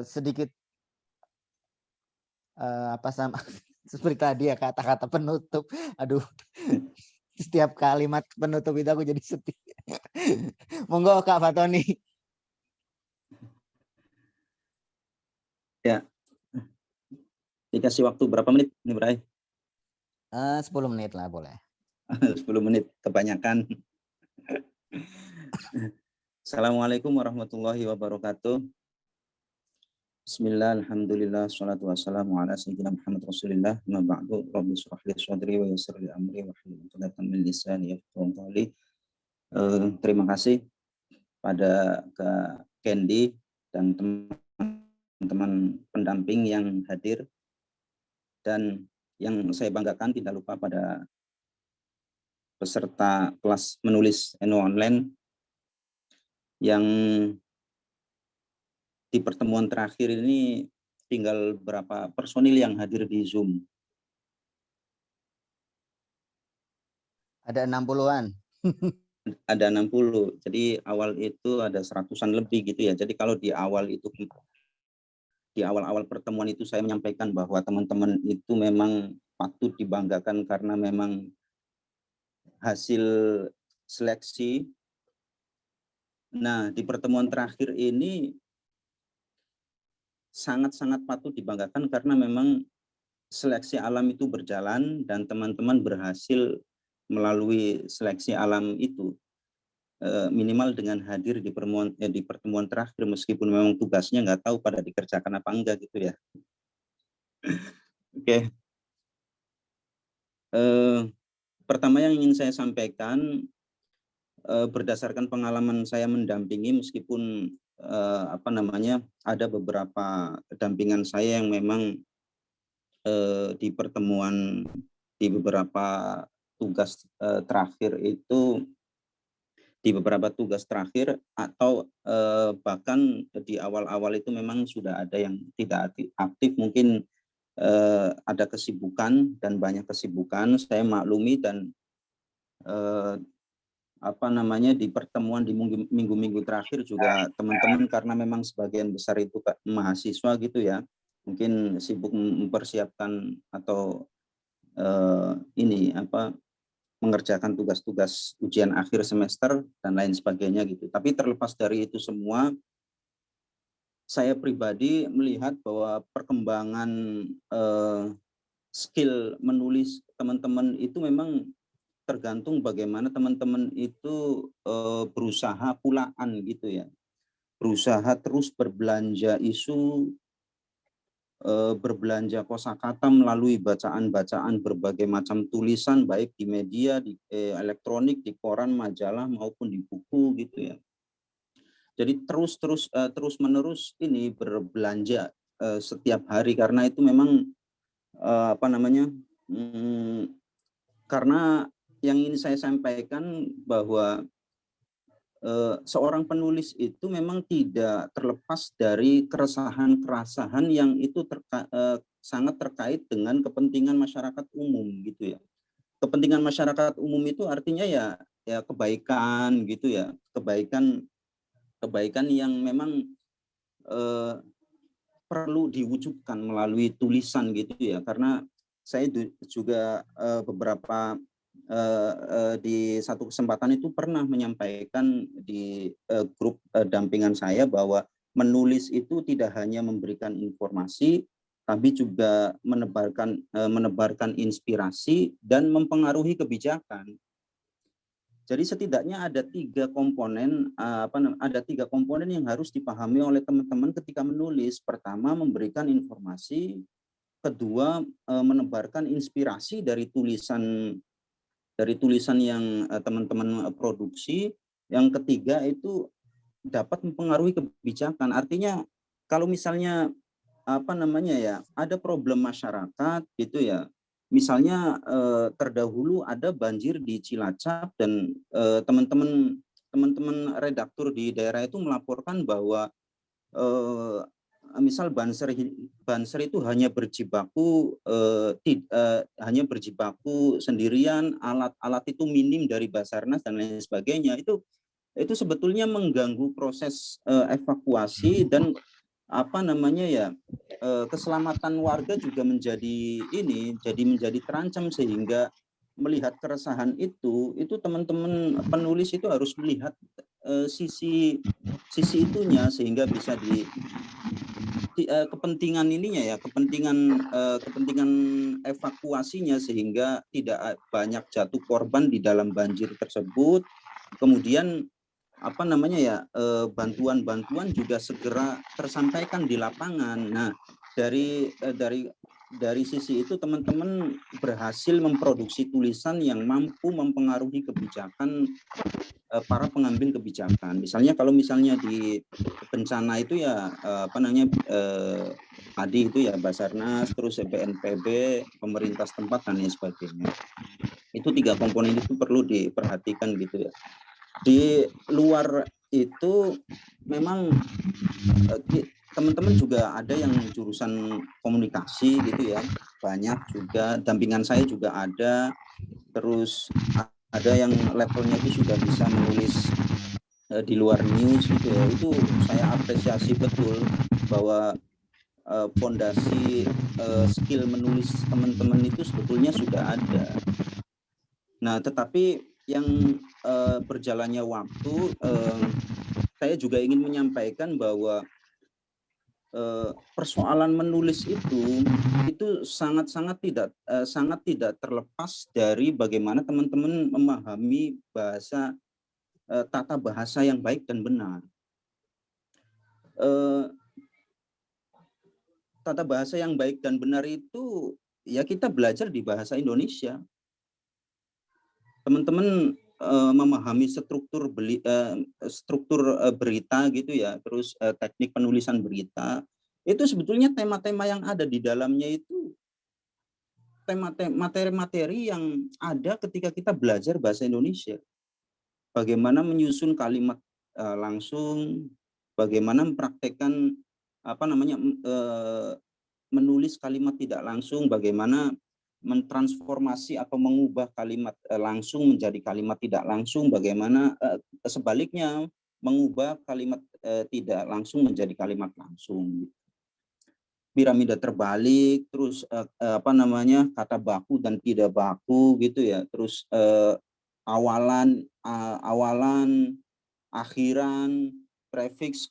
Speaker 1: sedikit apa sama seperti tadi ya kata-kata penutup. Aduh, setiap kalimat penutup itu aku jadi sedih. Monggo Kak Fatoni.
Speaker 4: Ya, dikasih waktu berapa menit nih Bray?
Speaker 1: 10 menit lah boleh.
Speaker 4: 10 menit kebanyakan. Assalamualaikum warahmatullahi wabarakatuh. Bismillah, alhamdulillah, salatu wassalamu ala sayyidina Muhammad Rasulillah, ma ba'du, rabbi shrah li sadri wa yassir li amri wa hlul 'uqdatam min lisani yafqahu qawli. Terima kasih pada Kak Candy dan teman-teman pendamping yang hadir, dan yang saya banggakan tidak lupa pada peserta kelas menulis NU Online yang di pertemuan terakhir ini tinggal berapa personil yang hadir di Zoom?
Speaker 1: Ada 60-an.
Speaker 4: Ada 60. Jadi awal itu ada 100-an lebih gitu ya. Jadi kalau di awal itu, di awal-awal pertemuan itu saya menyampaikan bahwa teman-teman itu memang patut dibanggakan karena memang hasil seleksi. Nah, di pertemuan terakhir ini sangat-sangat patut dibanggakan karena memang seleksi alam itu berjalan dan teman-teman berhasil melalui seleksi alam itu, minimal dengan hadir di pertemuan terakhir, meskipun memang tugasnya nggak tahu pada dikerjakan apa enggak gitu ya. Oke. Pertama yang ingin saya sampaikan, berdasarkan pengalaman saya mendampingi, meskipun ada beberapa dampingan saya yang memang di pertemuan di beberapa tugas terakhir itu, di beberapa tugas terakhir atau bahkan di awal-awal itu memang sudah ada yang tidak aktif, mungkin ada kesibukan dan banyak kesibukan, saya maklumi, dan di pertemuan di minggu-minggu terakhir juga teman-teman, karena memang sebagian besar itu mahasiswa gitu ya, mungkin sibuk mempersiapkan atau mengerjakan tugas-tugas ujian akhir semester dan lain sebagainya gitu. Tapi terlepas dari itu semua, saya pribadi melihat bahwa perkembangan skill menulis teman-teman itu memang tergantung bagaimana teman-teman itu berusaha pulaan gitu ya, berusaha terus berbelanja isu, berbelanja kosakata melalui bacaan-bacaan berbagai macam tulisan, baik di media, di elektronik, di koran, majalah maupun di buku gitu ya. Jadi terus menerus ini berbelanja setiap hari, karena itu memang karena yang ingin saya sampaikan bahwa seorang penulis itu memang tidak terlepas dari keresahan-keresahan yang itu sangat terkait dengan kepentingan masyarakat umum gitu ya. Kepentingan masyarakat umum itu artinya ya kebaikan gitu ya, kebaikan yang memang perlu diwujudkan melalui tulisan gitu ya, karena saya juga beberapa di satu kesempatan itu pernah menyampaikan di grup dampingan saya bahwa menulis itu tidak hanya memberikan informasi, tapi juga menebarkan inspirasi dan mempengaruhi kebijakan. Jadi setidaknya ada tiga komponen yang harus dipahami oleh teman-teman ketika menulis. Pertama, memberikan informasi. Kedua, menebarkan inspirasi dari tulisan yang teman-teman produksi. Yang ketiga itu dapat mempengaruhi kebijakan. Artinya kalau misalnya ada problem masyarakat gitu ya. Misalnya terdahulu ada banjir di Cilacap dan teman-teman redaktur di daerah itu melaporkan bahwa misal banser itu hanya berjibaku sendirian, alat itu minim dari Basarnas dan lain sebagainya. Itu sebetulnya mengganggu proses evakuasi dan keselamatan warga juga menjadi terancam, sehingga melihat keresahan itu teman-teman penulis itu harus melihat sisi itunya, sehingga bisa kepentingan kepentingan evakuasinya, sehingga tidak banyak jatuh korban di dalam banjir tersebut. Kemudian bantuan-bantuan juga segera tersampaikan di lapangan. Nah, dari sisi itu teman-teman berhasil memproduksi tulisan yang mampu mempengaruhi kebijakan para pengambil kebijakan. Misalnya kalau di bencana itu ya tadi itu ya Basarnas, terus BNPB, pemerintah setempat dan lain sebagainya. Itu tiga komponen itu perlu diperhatikan gitu ya. Di luar itu memang teman-teman juga ada yang jurusan komunikasi gitu ya, banyak juga, dampingan saya juga ada, terus ada yang levelnya itu sudah bisa menulis di luar news gitu ya. Itu saya apresiasi betul bahwa fondasi skill menulis teman-teman itu sebetulnya sudah ada. Nah, tetapi yang berjalannya waktu, saya juga ingin menyampaikan bahwa persoalan menulis itu sangat tidak terlepas dari bagaimana teman-teman memahami tata bahasa yang baik dan benar. Tata bahasa yang baik dan benar itu ya kita belajar di bahasa Indonesia. Teman-teman memahami struktur berita gitu ya, terus teknik penulisan berita, itu sebetulnya tema-tema yang ada di dalamnya itu materi-materi yang ada ketika kita belajar bahasa Indonesia. Bagaimana menyusun kalimat langsung, bagaimana mempraktekkan menulis kalimat tidak langsung, bagaimana mentransformasi atau mengubah kalimat langsung menjadi kalimat tidak langsung, bagaimana sebaliknya mengubah kalimat tidak langsung menjadi kalimat langsung. Piramida terbalik, terus kata baku dan tidak baku gitu ya, terus awalan, akhiran, prefix,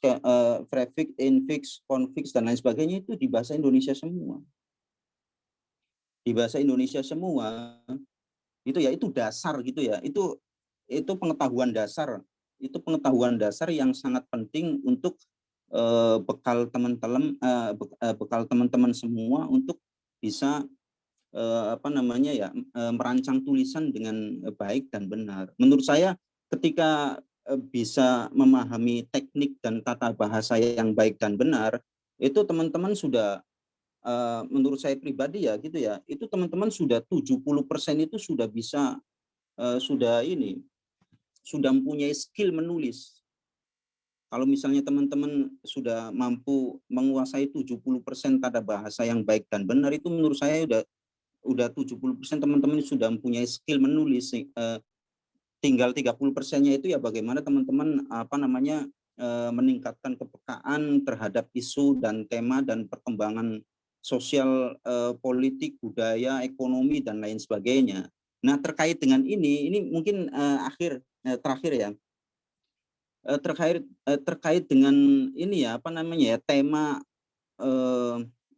Speaker 4: infix, konfiks dan lain sebagainya itu di bahasa Indonesia semua. Di bahasa Indonesia semua itu ya, itu dasar gitu ya, itu pengetahuan dasar, itu pengetahuan dasar yang sangat penting untuk bekal teman-teman semua untuk bisa merancang tulisan dengan baik dan benar. Menurut saya ketika bisa memahami teknik dan tata bahasa yang baik dan benar, itu teman-teman sudah menurut saya pribadi ya gitu ya, itu teman-teman sudah 70% itu sudah bisa sudah mempunyai skill menulis. Kalau misalnya teman-teman sudah mampu menguasai 70% tata bahasa yang baik dan benar, itu menurut saya udah 70% teman-teman sudah mempunyai skill menulis. Tinggal 30%-nya itu ya bagaimana teman-teman meningkatkan kepekaan terhadap isu dan tema dan perkembangan sosial, politik, budaya, ekonomi dan lain sebagainya. Nah, terkait dengan ini mungkin terakhir ya, terkait dengan ini ya, apa namanya ya, tema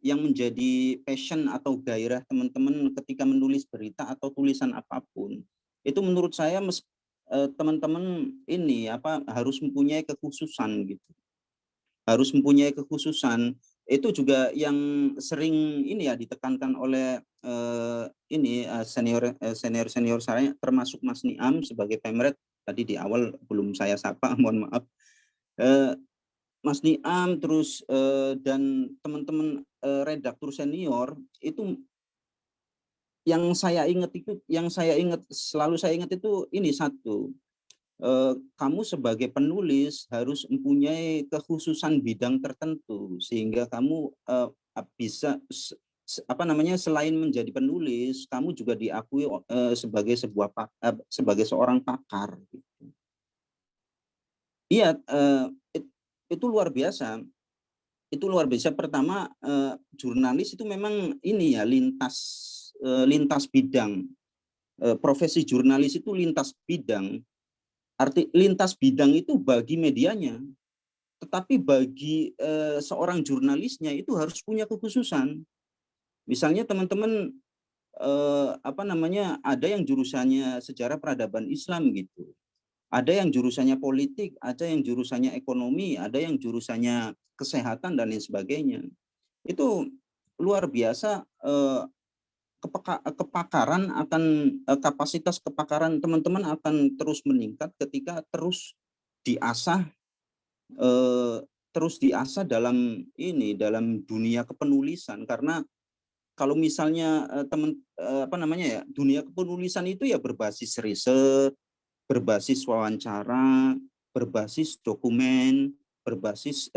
Speaker 4: yang menjadi passion atau gairah teman-teman ketika menulis berita atau tulisan apapun. Itu menurut saya teman-teman ini apa, harus mempunyai kekhususan gitu. Harus mempunyai kekhususan. Itu juga yang sering ini ya ditekankan oleh senior saya termasuk Mas Niam sebagai Pemret. Tadi di awal belum saya sapa, mohon maaf. Mas Niam terus dan teman-teman redaktur senior itu yang selalu saya ingat itu ini satu, kamu sebagai penulis harus mempunyai kekhususan bidang tertentu sehingga kamu bisa selain menjadi penulis kamu juga diakui sebagai sebagai seorang pakar gitu. Iya, itu luar biasa. Itu luar biasa. Pertama, jurnalis itu memang ini ya lintas bidang. Profesi jurnalis itu lintas bidang. Arti lintas bidang itu bagi medianya, tetapi bagi seorang jurnalisnya itu harus punya kekhususan. Misalnya teman-teman ada yang jurusannya sejarah peradaban Islam gitu. Ada yang jurusannya politik, ada yang jurusannya ekonomi, ada yang jurusannya kesehatan dan lain sebagainya. Itu luar biasa kepakaran akan kapasitas kepakaran teman-teman akan terus meningkat ketika terus diasah dalam dalam dunia kepenulisan. Karena kalau misalnya dunia kepenulisan itu ya berbasis riset, berbasis wawancara, berbasis dokumen, berbasis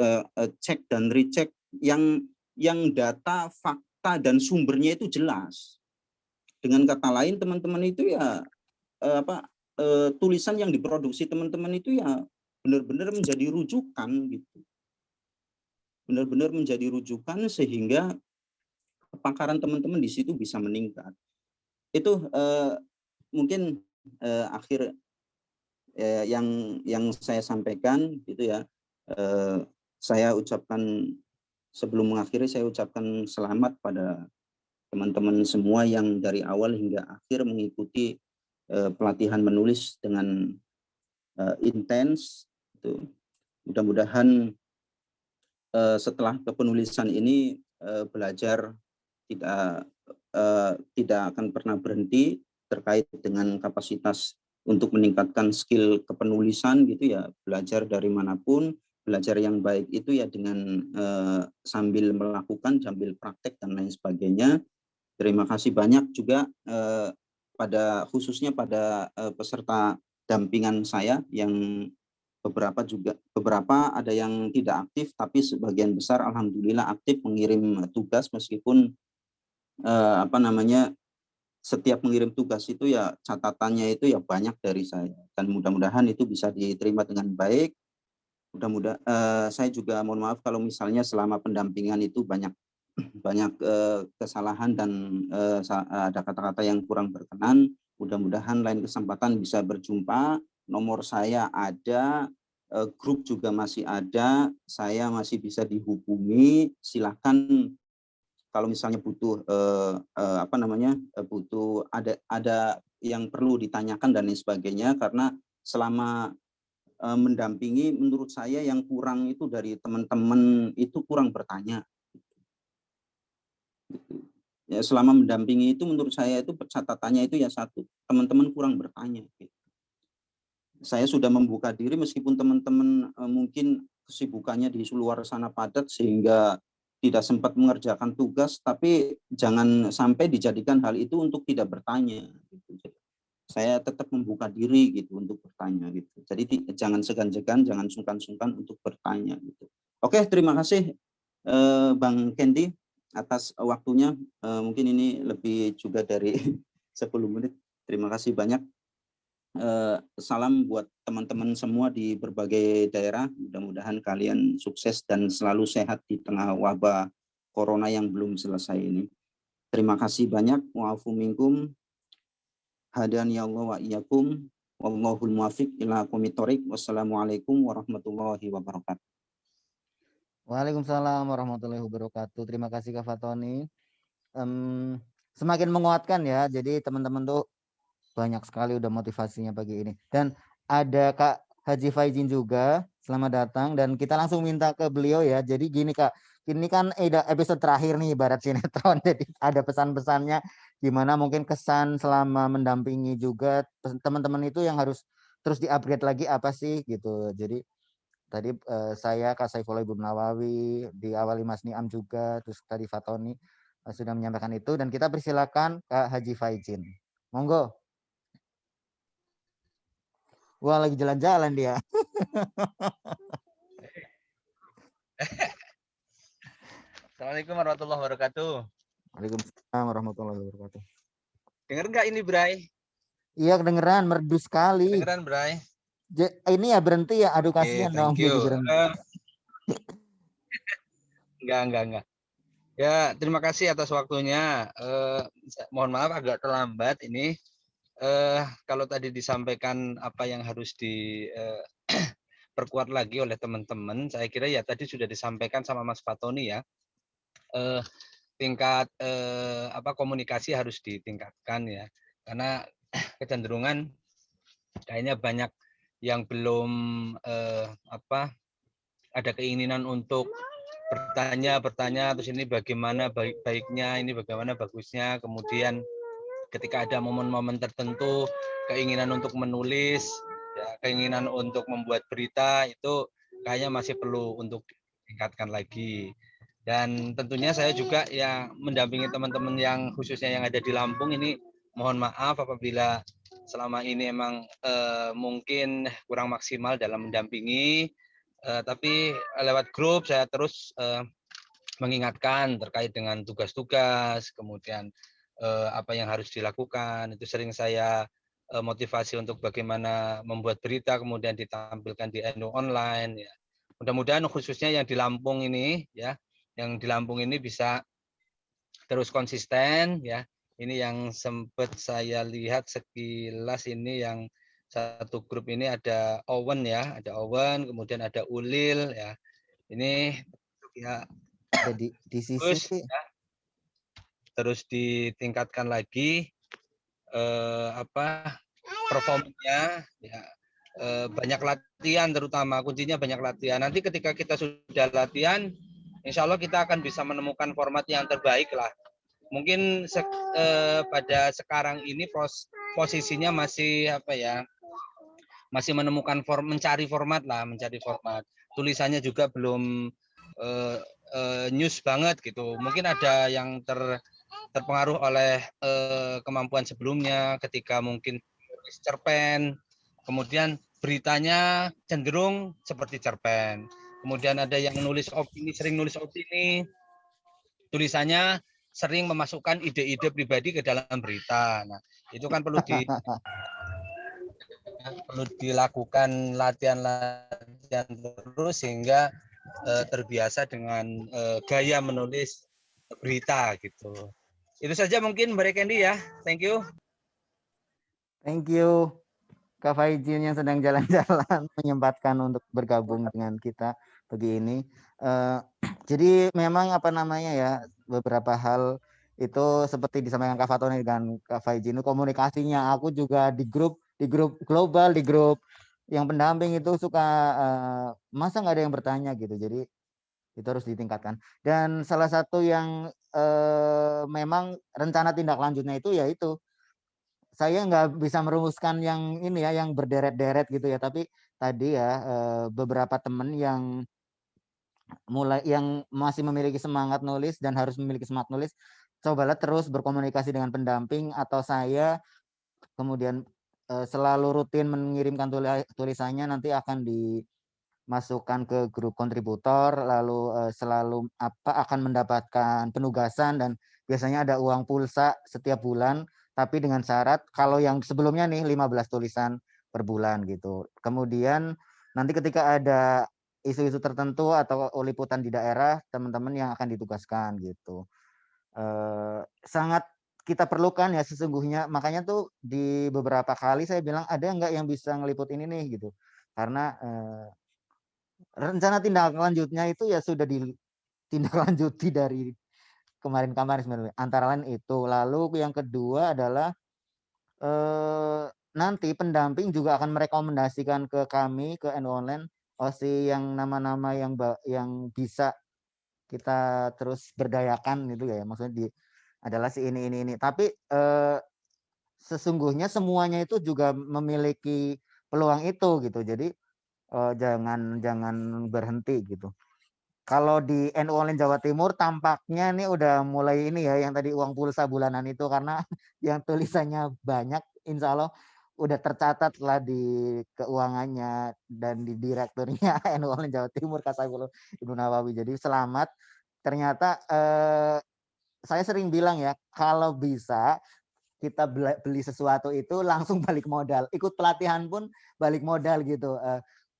Speaker 4: cek dan recheck yang data, fakta dan sumbernya itu jelas. Dengan kata lain teman-teman itu ya tulisan yang diproduksi teman-teman itu ya benar-benar menjadi rujukan gitu. Benar-benar menjadi rujukan sehingga kepakaran teman-teman di situ bisa meningkat. Itu mungkin akhir yang saya sampaikan gitu ya. Saya ucapkan sebelum mengakhiri saya ucapkan selamat pada teman-teman semua yang dari awal hingga akhir mengikuti pelatihan menulis dengan intens. Itu mudah-mudahan setelah kepenulisan ini belajar tidak akan pernah berhenti terkait dengan kapasitas untuk meningkatkan skill kepenulisan gitu ya, belajar dari manapun, belajar yang baik itu ya dengan sambil melakukan, sambil praktek dan lain sebagainya. Terima kasih banyak juga khususnya pada peserta dampingan saya yang beberapa ada yang tidak aktif, tapi sebagian besar alhamdulillah aktif mengirim tugas meskipun setiap mengirim tugas itu ya catatannya itu ya banyak dari saya, dan mudah-mudahan itu bisa diterima dengan baik. Saya juga mohon maaf kalau misalnya selama pendampingan itu banyak kesalahan dan ada kata-kata yang kurang berkenan. Mudah-mudahan lain kesempatan bisa berjumpa. Nomor saya ada, grup juga masih ada, saya masih bisa dihubungi. Silakan kalau misalnya butuh butuh ada yang perlu ditanyakan dan lain sebagainya, karena selama mendampingi menurut saya yang kurang itu dari teman-teman itu kurang bertanya. Ya, selama mendampingi itu menurut saya itu catatannya itu ya satu, teman-teman kurang bertanya. Saya sudah membuka diri meskipun teman-teman mungkin kesibukannya di luar sana padat sehingga tidak sempat mengerjakan tugas, tapi jangan sampai dijadikan hal itu untuk tidak bertanya. Gitu. Saya tetap membuka diri gitu untuk bertanya gitu. Jadi jangan segan-segan, jangan sungkan-sungkan untuk bertanya gitu. Oke, terima kasih Bang Kendi atas waktunya. Mungkin ini lebih juga dari 10 menit. Terima kasih banyak. Salam buat teman-teman semua di berbagai daerah. Mudah-mudahan kalian sukses dan selalu sehat di tengah wabah corona yang belum selesai ini. Terima kasih banyak. Wa'afu minkum. Hadani Allah wa iyyakum. Wallahul muwaffiq ila aqwamit thoriq. Wassalamualaikum warahmatullahi wabarakatuh.
Speaker 1: Waalaikumsalam warahmatullahi wabarakatuh. Terima kasih Kak Fatoni. Semakin menguatkan ya. Jadi teman-teman tuh banyak sekali udah motivasinya pagi ini. Dan ada Kak Haji Faizin juga. Selamat datang dan kita langsung minta ke beliau ya. Jadi gini Kak, ini kan episode terakhir nih ibarat sinetron. Jadi ada pesan-pesannya gimana mungkin kesan selama mendampingi juga teman-teman itu yang harus terus di-upgrade lagi apa sih gitu. Jadi tadi saya Kak Saifullah Ibnu Nawawi, diawali Mas Niam juga, terus tadi Fatoni sudah menyampaikan itu dan kita persilakan Kak Haji Faizin. Monggo. Wah, lagi jalan-jalan dia.
Speaker 5: Assalamualaikum warahmatullahi wabarakatuh.
Speaker 1: Waalaikumsalam warahmatullahi wabarakatuh.
Speaker 5: Dengar nggak ini, Bray?
Speaker 1: Iya, kedengeran, merdu sekali.
Speaker 5: Kedengeran, Bray?
Speaker 1: Ini ya berhenti ya, aduh kasihan dong.
Speaker 5: Thank you.
Speaker 1: Jadi berhenti.
Speaker 5: Enggak. Ya, terima kasih atas waktunya. Mohon maaf agak terlambat ini. Kalau tadi disampaikan apa yang harus diperkuat lagi oleh teman-teman, saya kira ya tadi sudah disampaikan sama Mas Fatoni ya. Tingkat komunikasi harus ditingkatkan ya, karena kecenderungan kayaknya banyak yang belum ada keinginan untuk bertanya terus ini bagaimana baiknya, ini bagaimana bagusnya, kemudian ketika ada momen-momen tertentu keinginan untuk menulis ya, keinginan untuk membuat berita itu kayaknya masih perlu untuk ditingkatkan lagi. Dan tentunya saya juga ya mendampingi teman-teman yang khususnya yang ada di Lampung ini, mohon maaf apabila selama ini emang mungkin kurang maksimal dalam mendampingi, tapi lewat grup saya terus mengingatkan terkait dengan tugas-tugas, kemudian apa yang harus dilakukan. Itu sering saya motivasi untuk bagaimana membuat berita kemudian ditampilkan di NU online ya. Mudah-mudahan khususnya yang di Lampung ini ya, yang di Lampung ini bisa terus konsisten ya. Ini yang sempat saya lihat sekilas ini yang satu grup ini ada Owen ya, ada Owen, kemudian ada Ulil ya. Ini ya
Speaker 1: di sisi sih.
Speaker 5: Ya, terus ditingkatkan lagi performanya ya, banyak latihan, terutama kuncinya banyak latihan. Nanti ketika kita sudah latihan, insya Allah kita akan bisa menemukan format yang terbaik lah. Mungkin pada sekarang ini posisinya masih masih menemukan mencari format. Tulisannya juga belum news banget gitu. Mungkin ada yang terpengaruh oleh kemampuan sebelumnya ketika mungkin cerpen, kemudian beritanya cenderung seperti cerpen. Kemudian ada yang sering nulis opini, tulisannya sering memasukkan ide-ide pribadi ke dalam berita. Nah, itu kan perlu dilakukan latihan terus sehingga terbiasa dengan gaya menulis berita gitu. Itu saja mungkin Mbak Rekendi ya. Thank you.
Speaker 1: Thank you Kak Faizin yang sedang jalan-jalan menyempatkan untuk bergabung dengan kita pagi ini. Jadi memang beberapa hal itu seperti disampaikan Kak Fatoni dengan Kak Faizin, komunikasinya aku juga di grup global, di grup yang pendamping itu suka masa nggak ada yang bertanya gitu. Jadi itu harus ditingkatkan. Dan salah satu yang memang rencana tindak lanjutnya itu yaitu saya nggak bisa merumuskan yang ini ya, yang berderet-deret gitu ya. Tapi tadi ya beberapa teman yang masih memiliki semangat nulis dan harus memiliki semangat nulis, cobalah terus berkomunikasi dengan pendamping atau saya, kemudian selalu rutin mengirimkan tulisannya, nanti akan dimasukkan ke grup kontributor, lalu selalu akan mendapatkan penugasan dan biasanya ada uang pulsa setiap bulan tapi dengan syarat kalau yang sebelumnya nih 15 tulisan per bulan gitu. Kemudian nanti ketika ada isu-isu tertentu atau liputan di daerah, teman-teman yang akan ditugaskan gitu. Sangat kita perlukan ya sesungguhnya, makanya tuh di beberapa kali saya bilang ada nggak yang bisa ngeliput ini nih gitu. Karena rencana tindak lanjutnya itu ya sudah ditindaklanjuti dari kemarin-kemarin sebenarnya. Antara lain itu. Lalu yang kedua adalah nanti pendamping juga akan merekomendasikan ke kami, ke NU Online, OSI yang nama-nama yang bisa kita terus berdayakan gitu ya. Maksudnya adalah si ini. Tapi sesungguhnya semuanya itu juga memiliki peluang itu gitu. Jadi jangan berhenti gitu. Kalau di NU Online Jawa Timur tampaknya nih udah mulai ini ya yang tadi uang pulsa bulanan itu karena yang tulisannya banyak insya Allah udah tercatat lah di keuangannya dan di direkturnya NU Online Jawa Timur Kak Saifullah Ibnu Nawawi. Jadi selamat. Ternyata saya sering bilang ya kalau bisa kita beli sesuatu itu langsung balik modal. Ikut pelatihan pun balik modal gitu.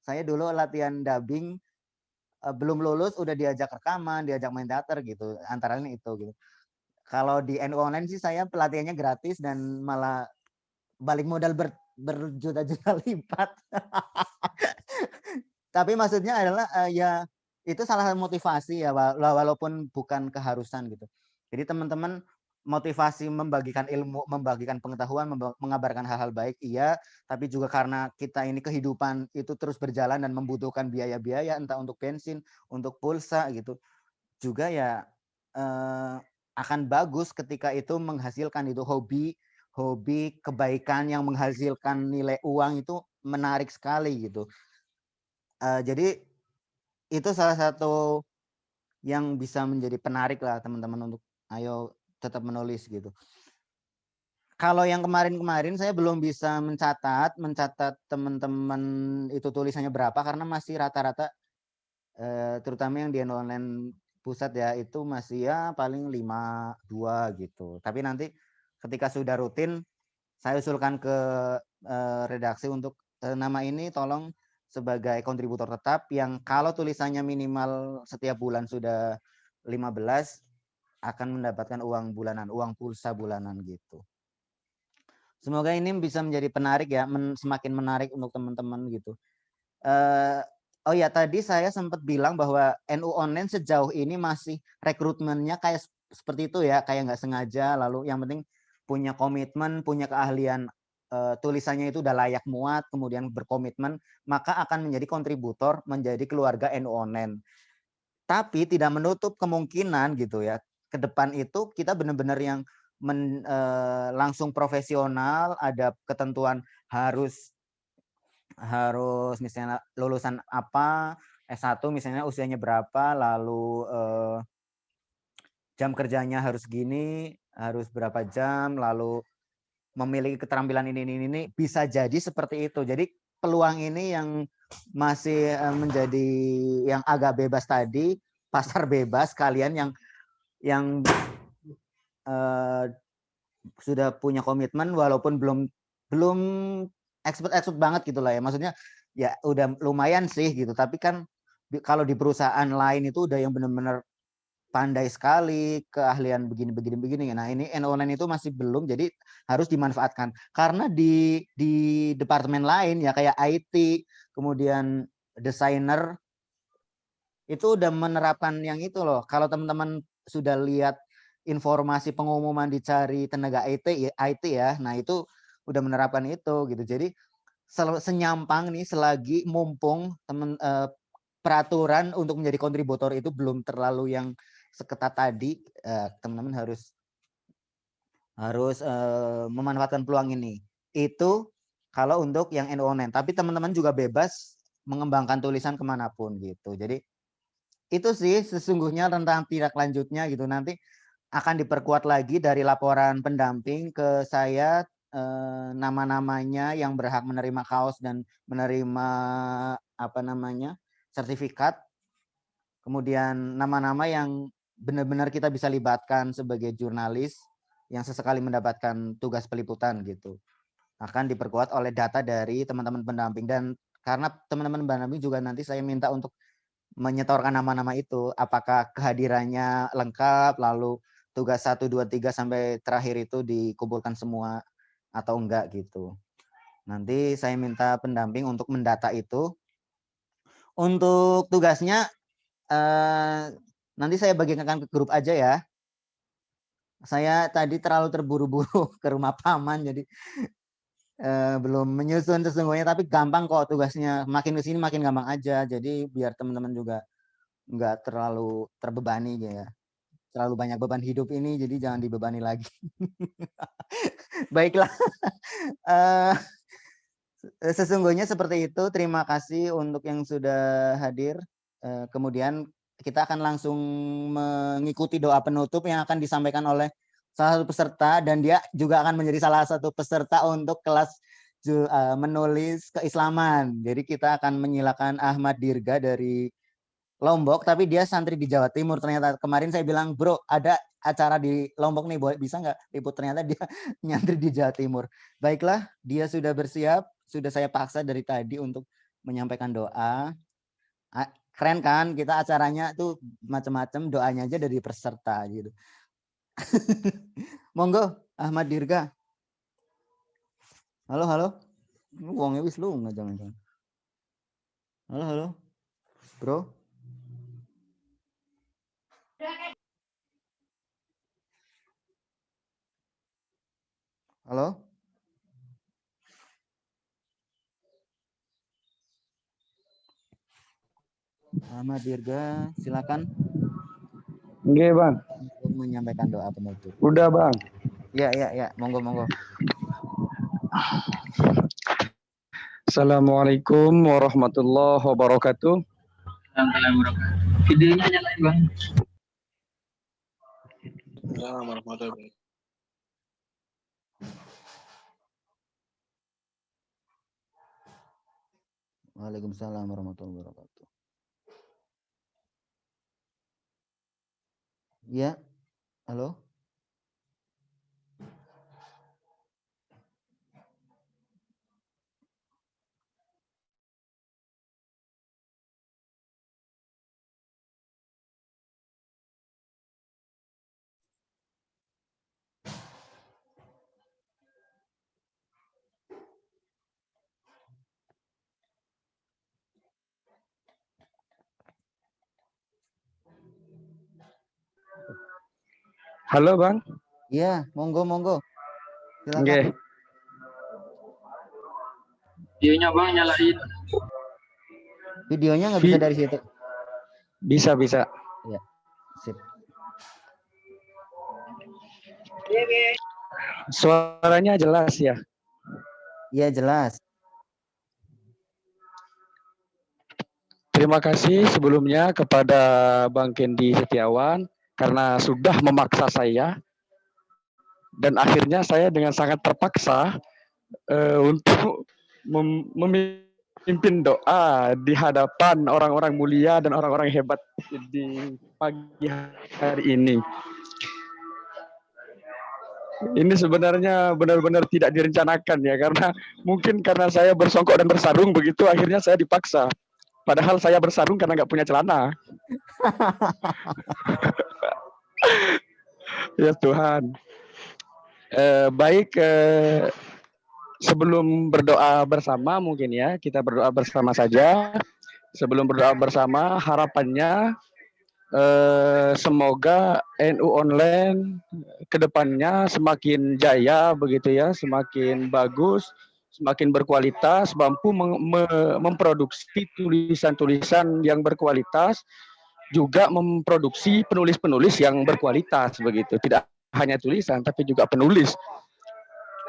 Speaker 1: Saya dulu latihan dubbing belum lulus udah diajak rekaman, diajak main teater gitu. Antara lain itu gitu. Kalau di NU Online sih saya pelatihannya gratis dan malah balik modal berjuta-juta lipat. Tapi maksudnya adalah ya itu salah satu motivasi ya walaupun bukan keharusan gitu. Jadi teman-teman motivasi membagikan ilmu, membagikan pengetahuan, mengabarkan hal-hal baik iya, tapi juga karena kita ini kehidupan itu terus berjalan dan membutuhkan biaya-biaya entah untuk bensin, untuk pulsa gitu. Juga ya akan bagus ketika itu menghasilkan itu hobi kebaikan yang menghasilkan nilai uang itu menarik sekali gitu. Jadi itu salah satu yang bisa menjadi penarik lah teman-teman untuk ayo tetap menulis gitu. Kalau yang kemarin-kemarin saya belum bisa mencatat teman-teman itu tulisannya berapa karena masih rata-rata terutama yang di online pusat ya itu masih ya paling 5-2 gitu. Tapi nanti ketika sudah rutin saya usulkan ke redaksi untuk nama ini tolong sebagai kontributor tetap yang kalau tulisannya minimal setiap bulan sudah 15 akan mendapatkan uang bulanan, uang pulsa bulanan gitu. Semoga ini bisa menjadi penarik ya, semakin menarik untuk teman-teman gitu. Oh ya tadi saya sempat bilang bahwa NU Online sejauh ini masih rekrutmennya kayak seperti itu ya, kayak nggak sengaja. Lalu yang penting punya komitmen, punya keahlian tulisannya itu udah layak muat, kemudian berkomitmen, maka akan menjadi kontributor, menjadi keluarga NU Online. Tapi tidak menutup kemungkinan gitu ya, ke depan itu kita benar-benar yang langsung profesional, ada ketentuan harus misalnya lulusan apa, S1 misalnya usianya berapa, lalu jam kerjanya harus gini, harus berapa jam, lalu memiliki keterampilan ini, bisa jadi seperti itu. Jadi peluang ini yang masih menjadi yang agak bebas tadi, pasar bebas kalian yang sudah punya komitmen walaupun belum expert banget gitu lah ya. Maksudnya ya udah lumayan sih gitu, tapi kan kalau di perusahaan lain itu udah yang benar-benar pandai sekali, keahlian begini. Nah, ini online itu masih belum, jadi harus dimanfaatkan. Karena di departemen lain ya kayak IT, kemudian desainer itu udah menerapkan yang itu loh. Kalau teman-teman sudah lihat informasi pengumuman dicari tenaga IT ya, nah itu udah menerapkan itu gitu. Jadi senyampang nih selagi mumpung peraturan untuk menjadi kontributor itu belum terlalu yang seketat tadi, teman-teman harus memanfaatkan peluang ini. Itu kalau untuk yang NU Online. Tapi teman-teman juga bebas mengembangkan tulisan kemanapun gitu. Jadi itu sih sesungguhnya tentang tindak lanjutnya gitu. Nanti akan diperkuat lagi dari laporan pendamping ke saya nama-namanya yang berhak menerima kaos dan menerima sertifikat. Kemudian nama-nama yang benar-benar kita bisa libatkan sebagai jurnalis yang sesekali mendapatkan tugas peliputan gitu. Akan diperkuat oleh data dari teman-teman pendamping, dan karena teman-teman pendamping juga nanti saya minta untuk menyetorkan nama-nama itu, apakah kehadirannya lengkap, lalu tugas 1, 2, 3 sampai terakhir itu dikumpulkan semua atau enggak gitu. Nanti saya minta pendamping untuk mendata itu. Untuk tugasnya nanti saya bagikan ke grup aja ya. Saya tadi terlalu terburu-buru ke rumah paman, jadi belum menyusun sesungguhnya, tapi gampang kok tugasnya. Makin kesini makin gampang aja. Jadi biar teman-teman juga nggak terlalu terbebani ya. Terlalu banyak beban hidup ini, jadi jangan dibebani lagi. Baiklah. Sesungguhnya seperti itu. Terima kasih untuk yang sudah hadir. Kemudian kita akan langsung mengikuti doa penutup yang akan disampaikan oleh salah satu peserta, dan dia juga akan menjadi salah satu peserta untuk kelas menulis keislaman. Jadi kita akan menyilakan Ahmad Dirga dari Lombok, tapi dia santri di Jawa Timur. Ternyata kemarin saya bilang, bro, ada acara di Lombok nih, bisa nggak liput? Ternyata dia nyantri di Jawa Timur. Baiklah, dia sudah bersiap, sudah saya paksa dari tadi untuk menyampaikan doa. Keren kan, kita acaranya tuh macam-macam, doanya aja dari peserta gitu. Monggo, Ahmad Dirga. Halo, halo. Wongnya wis lu nggak, jangan-jangan. Halo, halo. Bro. Halo? Ahmad Dirga, silakan.
Speaker 6: Oke, Bang.
Speaker 1: Untuk menyampaikan doa penutup.
Speaker 6: Udah, Bang.
Speaker 1: Ya. Monggo, monggo.
Speaker 6: Assalamualaikum warahmatullahi wabarakatuh.
Speaker 7: Videonya nyalain, Bang.
Speaker 1: Waalaikumsalam warahmatullahi wabarakatuh. Ya, halo.
Speaker 6: Halo, Bang.
Speaker 1: Iya, monggo. Silakan.
Speaker 6: Oke.
Speaker 7: Videonya, Bang, nyalain.
Speaker 1: Videonya nggak bisa dari situ.
Speaker 6: Bisa.
Speaker 1: Ya, sip.
Speaker 6: Suaranya jelas ya?
Speaker 1: Iya, jelas.
Speaker 6: Terima kasih sebelumnya kepada Bang Kendi Setiawan karena sudah memaksa saya, dan akhirnya saya dengan sangat terpaksa untuk memimpin doa di hadapan orang-orang mulia dan orang-orang hebat di pagi hari ini. Ini sebenarnya benar-benar tidak direncanakan ya, karena mungkin karena saya bersongkok dan bersarung begitu, akhirnya saya dipaksa. Padahal saya bersarung karena nggak punya celana. Ya Tuhan. Baik, sebelum berdoa bersama mungkin ya, kita berdoa bersama saja. Sebelum berdoa bersama, harapannya semoga NU online kedepannya semakin jaya begitu ya, semakin bagus, semakin berkualitas, mampu memproduksi tulisan-tulisan yang berkualitas, juga memproduksi penulis-penulis yang berkualitas begitu. Tidak hanya tulisan tapi juga penulis.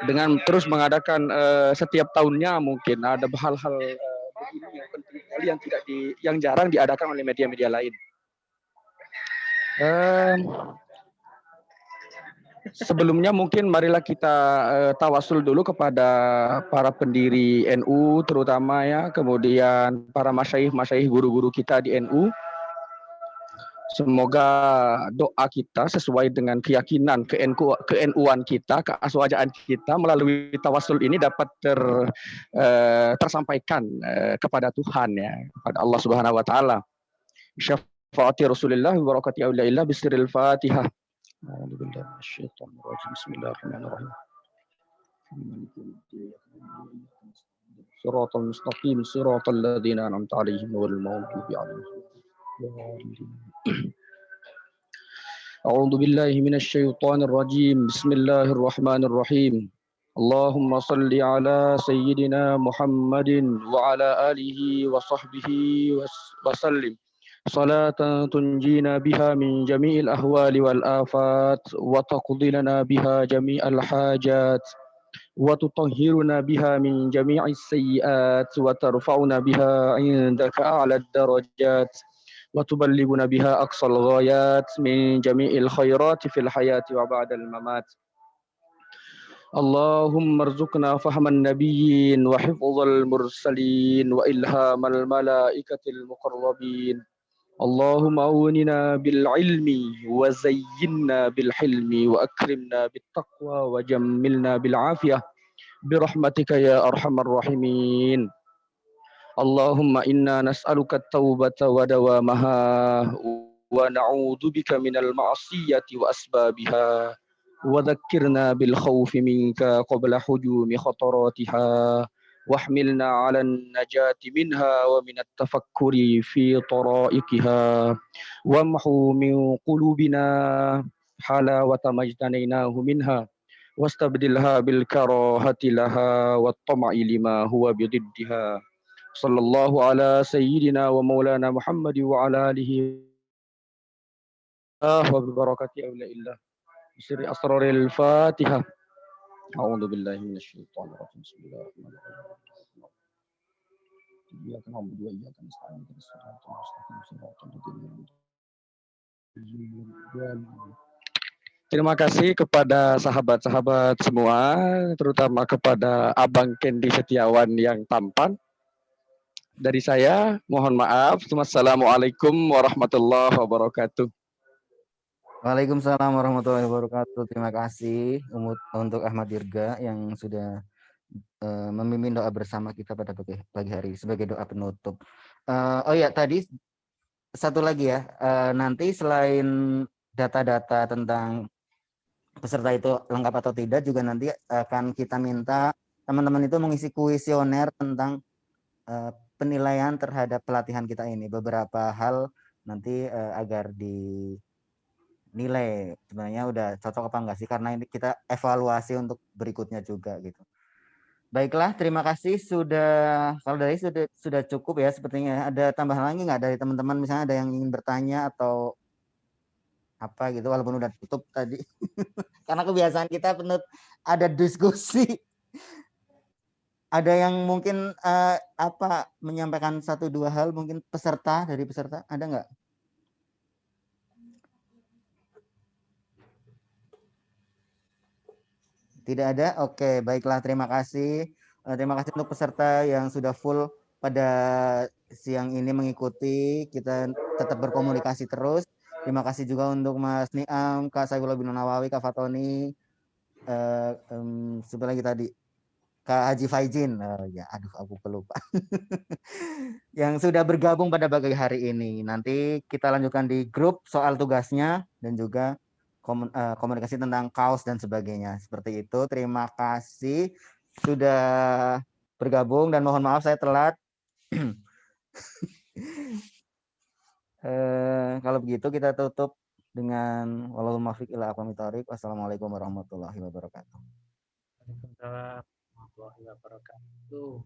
Speaker 6: Dengan terus mengadakan setiap tahunnya mungkin ada hal-hal begini yang penting sekali yang jarang diadakan oleh media-media lain. Sebelumnya mungkin marilah kita tawasul dulu kepada para pendiri NU terutama ya, kemudian para masyaikh guru-guru kita di NU. Semoga doa kita sesuai dengan keyakinan, ke-NU-an kita, keaswajaan kita melalui tawasul ini dapat tersampaikan kepada Tuhan, ya, kepada Allah Subhanahu wa taala. Syafaati Rasulillah wa barakati auliyaillah bisiril Fatihah. Bismillahirrahmanirrahim. Shiratal mustaqim, shiratal ladzina an'amta 'alaihim ghairil maghdubi 'alaihim. أعوذ بالله من الشيطان الرجيم بسم الله الرحمن الرحيم اللهم صل على سيدنا محمد وعلى آله وصحبه وسلم صلاة تنجينا بها من جميع الأهوال والآفات وتقضي لنا بها جميع الحاجات وتطهرنا بها من جميع السيئات وترفعنا بها عندك أعلى الدرجات وتبلغنا بها أقصى الغايات من جميع الخيرات في الحياة وبعد الممات اللهم ارزقنا فهم النبيين وحفظ المرسلين وإلهام الملائكة المقربين اللهم أوننا بالعلم وزينا بالحلم وأكرمنا بالتقوى وجملنا بالعافية برحمتك يا أرحم الراحمين اللهم إنا نسألك التوبة ودوامها ونعوذ بك من المعصية وأسبابها وذكرنا بالخوف منك قبل حجوم خطراتها واحملنا على النجاة منها ومن التفكر في طرائقها وامحو من قلوبنا حلاوة ما اجتنيناه منها واستبدلها بالكراهة لها والطمع لما هو بضدها صلى الله على سيدنا ومولانا محمد وعلى آله وببركة أولياء الله بسر أسرار الفاتحة أعوذ بالله من الشيطان الرجيم بسم الله الرحمن الرحيم إياك نعبد وإياك نستعين اهدنا الصراط المستقيم صراط الذين أنعمت عليهم. Terima kasih kepada sahabat-sahabat semua, terutama kepada Abang Kendi Setiawan yang tampan. Dari saya, mohon maaf. Wassalamualaikum warahmatullahi wabarakatuh.
Speaker 1: Waalaikumsalam warahmatullahi wabarakatuh. Terima kasih untuk Ahmad Dirga yang sudah memimpin doa bersama kita pada pagi hari sebagai doa penutup. Oh ya, tadi satu lagi ya. Nanti selain data-data tentang peserta itu lengkap atau tidak, juga nanti akan kita minta teman-teman itu mengisi kuesioner tentang penilaian terhadap pelatihan kita ini. Beberapa hal nanti agar dinilai sebenarnya udah cocok apa enggak sih, karena ini kita evaluasi untuk berikutnya juga gitu. Baiklah, terima kasih kalau dari sudah cukup ya sepertinya. Ada tambahan lagi nggak dari teman-teman, misalnya ada yang ingin bertanya atau apa gitu, walaupun udah tutup tadi. Karena kebiasaan kita ada diskusi. Ada yang mungkin menyampaikan 1-2 hal, mungkin peserta, ada nggak? Tidak ada? Oke, baiklah, terima kasih. Terima kasih untuk peserta yang sudah full pada siang ini mengikuti. Kita tetap berkomunikasi terus. Terima kasih juga untuk Mas Niam, Kak Saifullah bin Nawawi, Kak Fatoni, siapa lagi tadi? Kak Haji Faizin, aku pelupa. Yang sudah bergabung pada pagi hari ini. Nanti kita lanjutkan di grup soal tugasnya dan juga komunikasi tentang kaos dan sebagainya. Seperti itu. Terima kasih sudah bergabung dan mohon maaf saya telat. Kalau begitu kita tutup dengan wallahul muwaffiq ila aqwamit thoriq. Wassalamualaikum warahmatullahi wabarakatuh.
Speaker 2: Waalaikumsalam warahmatullahi wabarakatuh.